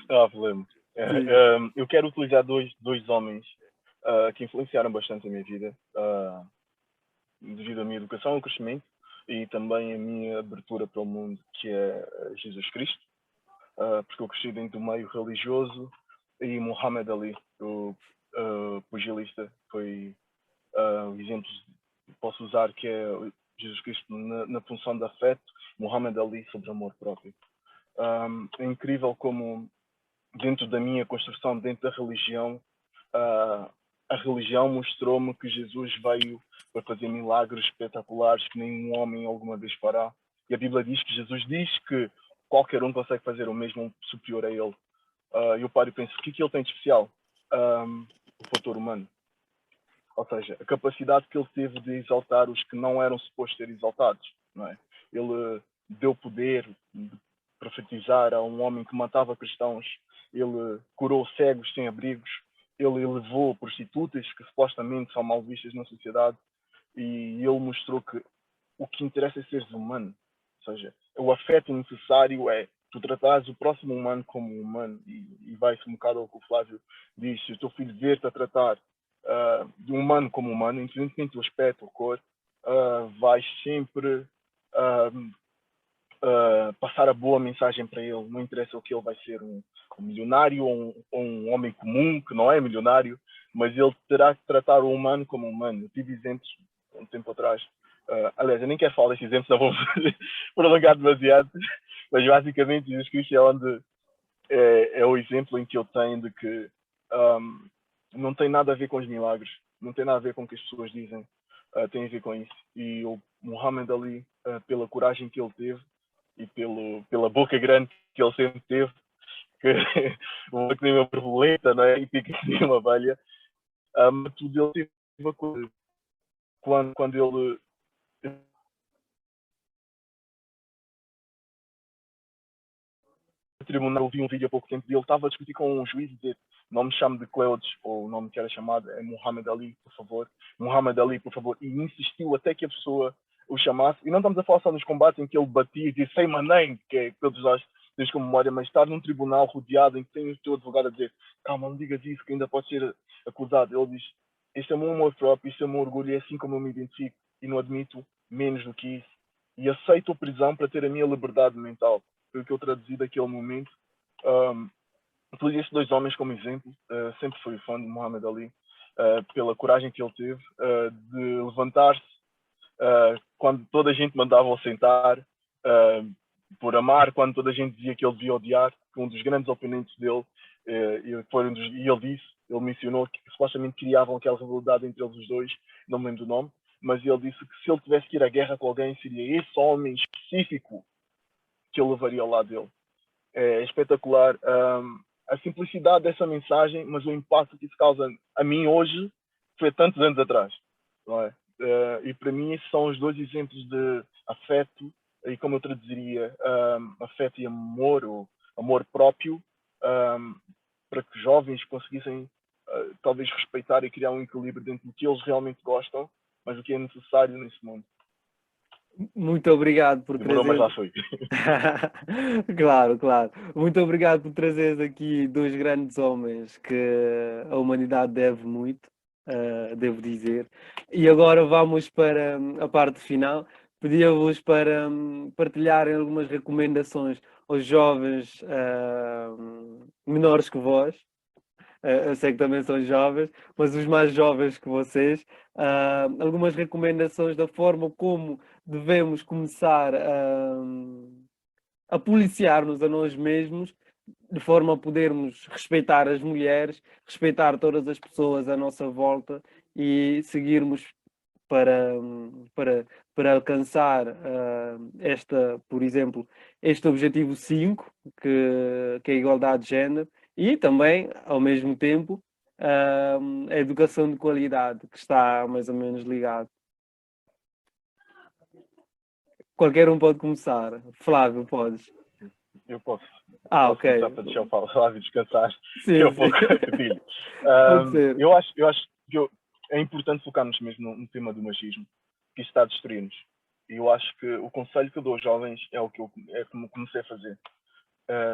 Não há problema. sim. Eu quero utilizar dois homens que influenciaram bastante a minha vida, devido à minha educação, ao crescimento, e também a minha abertura para o mundo, que é Jesus Cristo. porque eu cresci dentro do meio religioso, e Muhammad Ali, o pugilista, foi o exemplo que posso usar, que é Jesus Cristo na função de afeto, Muhammad Ali sobre amor próprio. É incrível como dentro da minha construção, dentro da religião, a religião mostrou-me que Jesus veio para fazer milagres espetaculares que nenhum homem alguma vez fará. E a Bíblia diz que Jesus diz que qualquer um consegue fazer o mesmo superior a ele. Eu paro e penso, o que é que ele tem de especial? O fator humano. Ou seja, a capacidade que ele teve de exaltar os que não eram supostos ser exaltados. Não é? Ele deu poder de profetizar a um homem que matava cristãos. Ele curou cegos sem abrigos. Ele levou prostitutas que supostamente são mal vistas na sociedade. E ele mostrou que o que interessa é seres humanos. Ou seja, o afeto necessário é tu tratares o próximo humano como humano. E vai-se um bocado ao que o Flávio diz. Se o teu filho ver-te a tratar de um humano como humano, independentemente do aspecto ou cor, vais sempre passar a boa mensagem para ele. Não interessa o que ele vai ser, um milionário ou um homem comum que não é milionário, mas ele terá que tratar o humano como humano. Eu tive exemplos um tempo atrás. Aliás, eu nem quero falar desses exemplos, não vou prolongar demasiado, mas basicamente Jesus Cristo é o exemplo em que eu tenho de que não tem nada a ver com os milagres, não tem nada a ver com o que as pessoas dizem, tem a ver com isso. E o Muhammad Ali, pela coragem que ele teve e pela boca grande que ele sempre teve, que uma que nem uma borboleta, não é? E pica que nem uma abelha, tudo ele teve uma coisa. Quando ele tribunal, eu vi um vídeo há pouco tempo e ele estava a discutir com um juiz e dizer: não me chame de Cleudes, ou o nome que era chamado é Muhammad Ali, por favor. Muhammad Ali, por favor. E insistiu até que a pessoa o chamasse. E não estamos a falar só nos combates em que ele batia e disse say my name, que é todos nós temos como memória, mas estar num tribunal rodeado em que tem o teu advogado a dizer: calma, não digas isso, que ainda pode ser acusado. Ele diz: este é o meu amor próprio, este é o meu orgulho, é assim como eu me identifico e não admito menos do que isso. E aceito a prisão para ter a minha liberdade mental. Foi o que eu traduzi daquele momento. Utilizo esses dois homens como exemplo. Sempre fui fã de Muhammad Ali, pela coragem que ele teve de levantar-se quando toda a gente mandava-o sentar, por amar, quando toda a gente dizia que ele devia odiar. Um dos grandes oponentes dele, e ele disse, ele mencionou que supostamente criavam aquela rivalidade entre eles os dois, não me lembro do nome, mas ele disse que se ele tivesse que ir à guerra com alguém, seria esse homem específico que ele levaria ao lado dele. É espetacular a simplicidade dessa mensagem, mas o impacto que isso causa a mim hoje foi há tantos anos atrás. Não é? E para mim esses são os dois exemplos de afeto, e como eu traduziria, afeto e amor, ou amor próprio, para que jovens conseguissem talvez respeitar e criar um equilíbrio dentro do que eles realmente gostam, mas do que é necessário nesse mundo. Muito obrigado por Demorou, trazer. mas já foi. Claro, claro. Muito obrigado por trazeres aqui dois grandes homens que a humanidade deve muito, devo dizer. E agora vamos para a parte final. Pedia-vos para partilharem algumas recomendações aos jovens menores que vós. Eu sei que também são jovens, mas os mais jovens que vocês, algumas recomendações da forma como devemos começar a policiar-nos a nós mesmos, de forma a podermos respeitar as mulheres, respeitar todas as pessoas à nossa volta e seguirmos para, para alcançar por exemplo, este objetivo 5, que é a igualdade de género, e também, ao mesmo tempo, a educação de qualidade, que está mais ou menos ligado. Qualquer um pode começar. Flávio, podes. Eu posso. Ah, Posso ok. começar para deixar o Flávio descansar. Sim, Eu sim. vou filho. Pode ser. Eu acho que é importante focarmos mesmo no tema do machismo, que isso está a destruir-nos. E eu acho que o conselho que eu dou aos jovens é o que como comecei a fazer.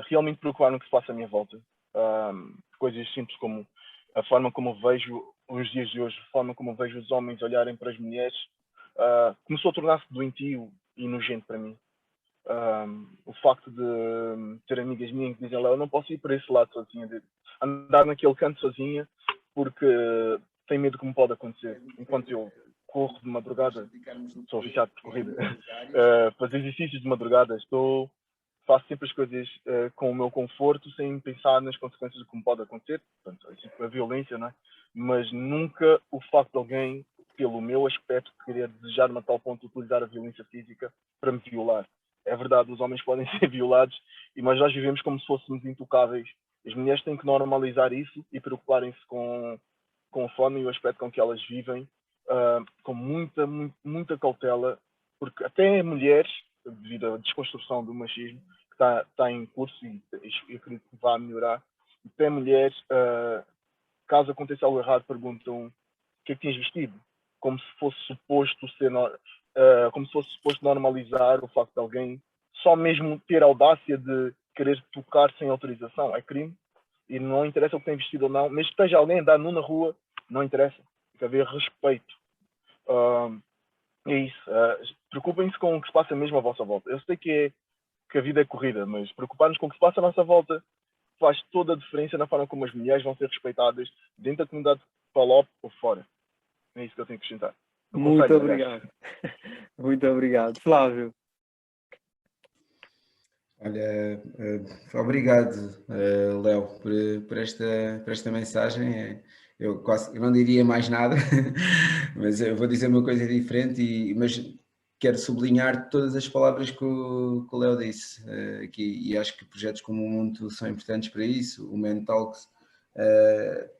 Realmente preocupar no que se passa à minha volta. Coisas simples como a forma como eu vejo os dias de hoje, a forma como eu vejo os homens olharem para as mulheres, começou a tornar-se doentio e nojento para mim. O facto de ter amigas minhas que dizem, Léo, eu não posso ir para esse lado sozinha, de andar naquele canto sozinha, porque tenho medo que me pode acontecer. Enquanto eu corro de madrugada, sou viciado por corrida, fazer exercícios de madrugada, faço sempre as coisas com o meu conforto, sem pensar nas consequências do que me pode acontecer. Portanto, a violência, não é? Mas nunca o facto de alguém, pelo meu aspecto, querer desejar-me a tal ponto de utilizar a violência física para me violar. É verdade, os homens podem ser violados, mas nós vivemos como se fôssemos intocáveis. As mulheres têm que normalizar isso e preocuparem-se com a forma e o aspecto com que elas vivem, com muita cautela, porque até mulheres, devido à desconstrução do machismo, que está em curso e eu acredito que vai melhorar, até mulheres, caso aconteça algo errado, perguntam o que é que tens vestido? Como se fosse suposto normalizar o facto de alguém só mesmo ter a audácia de querer tocar sem autorização. É crime e não interessa o que tem vestido ou não, mesmo que esteja alguém a andar nu na rua, não interessa. Tem que haver respeito. É isso. Preocupem-se com o que se passa mesmo à vossa volta. Eu sei que a vida é corrida, mas preocupar-nos com o que se passa à nossa volta faz toda a diferença na forma como as mulheres vão ser respeitadas dentro da comunidade PALOP ou fora. É isso que eu tenho que acrescentar. Muito obrigado. Muito obrigado. Flávio. Olha, obrigado, Léo, por esta mensagem. Eu não diria mais nada, mas eu vou dizer uma coisa diferente, mas quero sublinhar todas as palavras que o Léo disse aqui, e acho que projetos como o Mundo são importantes para isso, o Men Talks,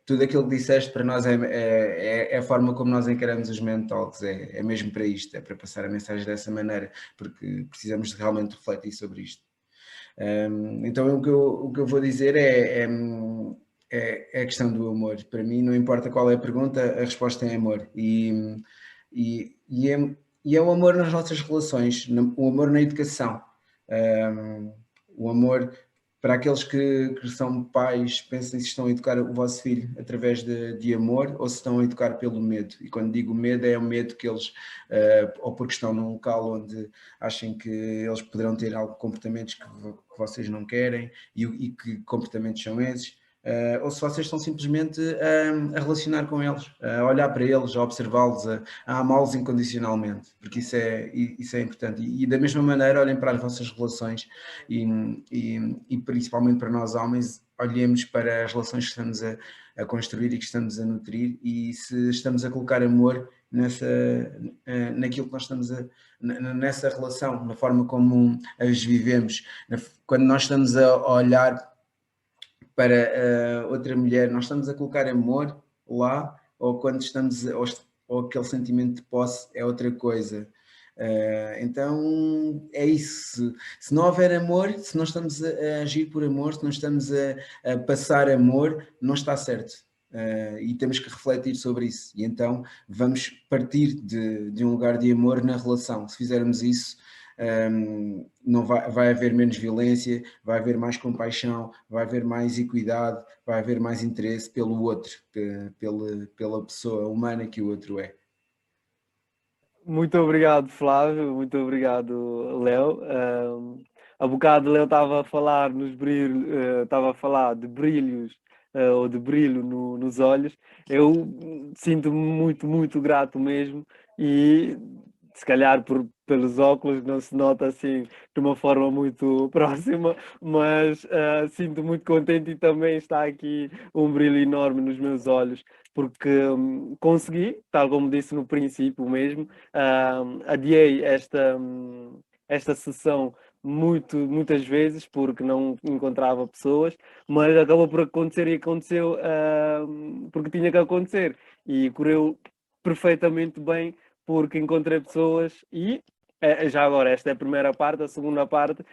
tudo aquilo que disseste para nós é a forma como nós encaramos os Men Talks, é mesmo para isto, é para passar a mensagem dessa maneira, porque precisamos de realmente refletir sobre isto. Então o que eu vou dizer é a questão do amor. Para mim não importa qual é a pergunta, a resposta é amor. E é o amor nas nossas relações, o amor na educação, o amor para aqueles que são pais, pensem se estão a educar o vosso filho através de amor ou se estão a educar pelo medo. E quando digo medo, é o medo que eles, ou porque estão num local onde achem que eles poderão ter comportamentos que vocês não querem e que comportamentos são esses. Ou se vocês estão simplesmente a relacionar com eles, a olhar para eles, a observá-los, a amá-los incondicionalmente, porque isso é importante. E da mesma maneira, olhem para as vossas relações e principalmente para nós homens, olhemos para as relações que estamos a construir e que estamos a nutrir, e se estamos a colocar amor naquilo que nós estamos nessa relação, na forma como as vivemos, quando nós estamos a olhar para outra mulher, nós estamos a colocar amor lá, ou quando estamos, ou aquele sentimento de posse é outra coisa. Então é isso. Se não houver amor, se não estamos a agir por amor, se não estamos a passar amor, não está certo. E temos que refletir sobre isso. E então vamos partir de um lugar de amor na relação. Se fizermos isso, não vai haver menos violência, vai haver mais compaixão, vai haver mais equidade, vai haver mais interesse pelo outro, pela pessoa humana que o outro é. Muito obrigado, Flávio. Muito obrigado, Léo. Há bocado Léo estava a falar estava a falar de brilhos ou de brilho nos olhos. Eu sinto-me muito, muito grato mesmo e se calhar pelos óculos não se nota assim de uma forma muito próxima, mas sinto muito contente e também está aqui um brilho enorme nos meus olhos, porque consegui, tal como disse no princípio mesmo, adiei esta sessão muitas vezes porque não encontrava pessoas, mas acabou por acontecer e aconteceu porque tinha que acontecer e correu perfeitamente bem porque encontrei pessoas e já agora, esta é a primeira parte, a segunda parte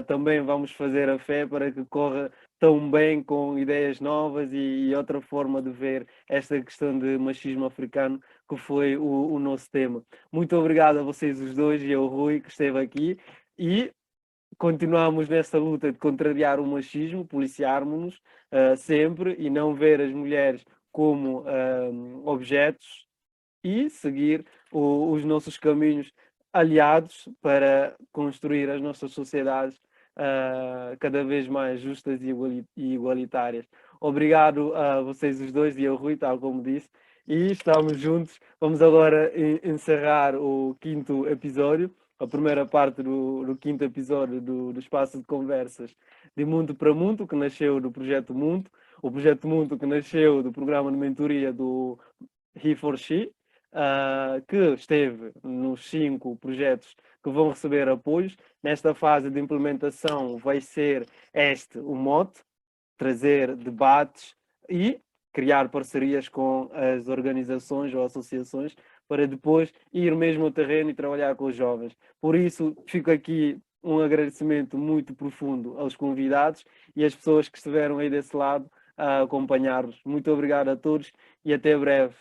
também vamos fazer a fé para que corra tão bem com ideias novas e outra forma de ver esta questão de machismo africano que foi o nosso tema. Muito obrigado a vocês os dois e ao Rui que esteve aqui e continuamos nessa luta de contrariar o machismo, policiarmos-nos sempre e não ver as mulheres como objetos e seguir os nossos caminhos aliados para construir as nossas sociedades cada vez mais justas e igualitárias. Obrigado a vocês os dois e ao Rui, tal como disse, e estamos juntos. Vamos agora encerrar o 5º episódio, a primeira parte do 5º episódio do Espaço de Conversas de Mundo para Mundo, que nasceu do Projeto Mundo, o Projeto Mundo que nasceu do programa de mentoria do He4She, que esteve nos 5 projetos que vão receber apoios. Nesta fase de implementação vai ser o mote, trazer debates e criar parcerias com as organizações ou associações para depois ir mesmo ao terreno e trabalhar com os jovens. Por isso, fico aqui um agradecimento muito profundo aos convidados e às pessoas que estiveram aí desse lado a acompanhar-nos. Muito obrigado a todos e até breve.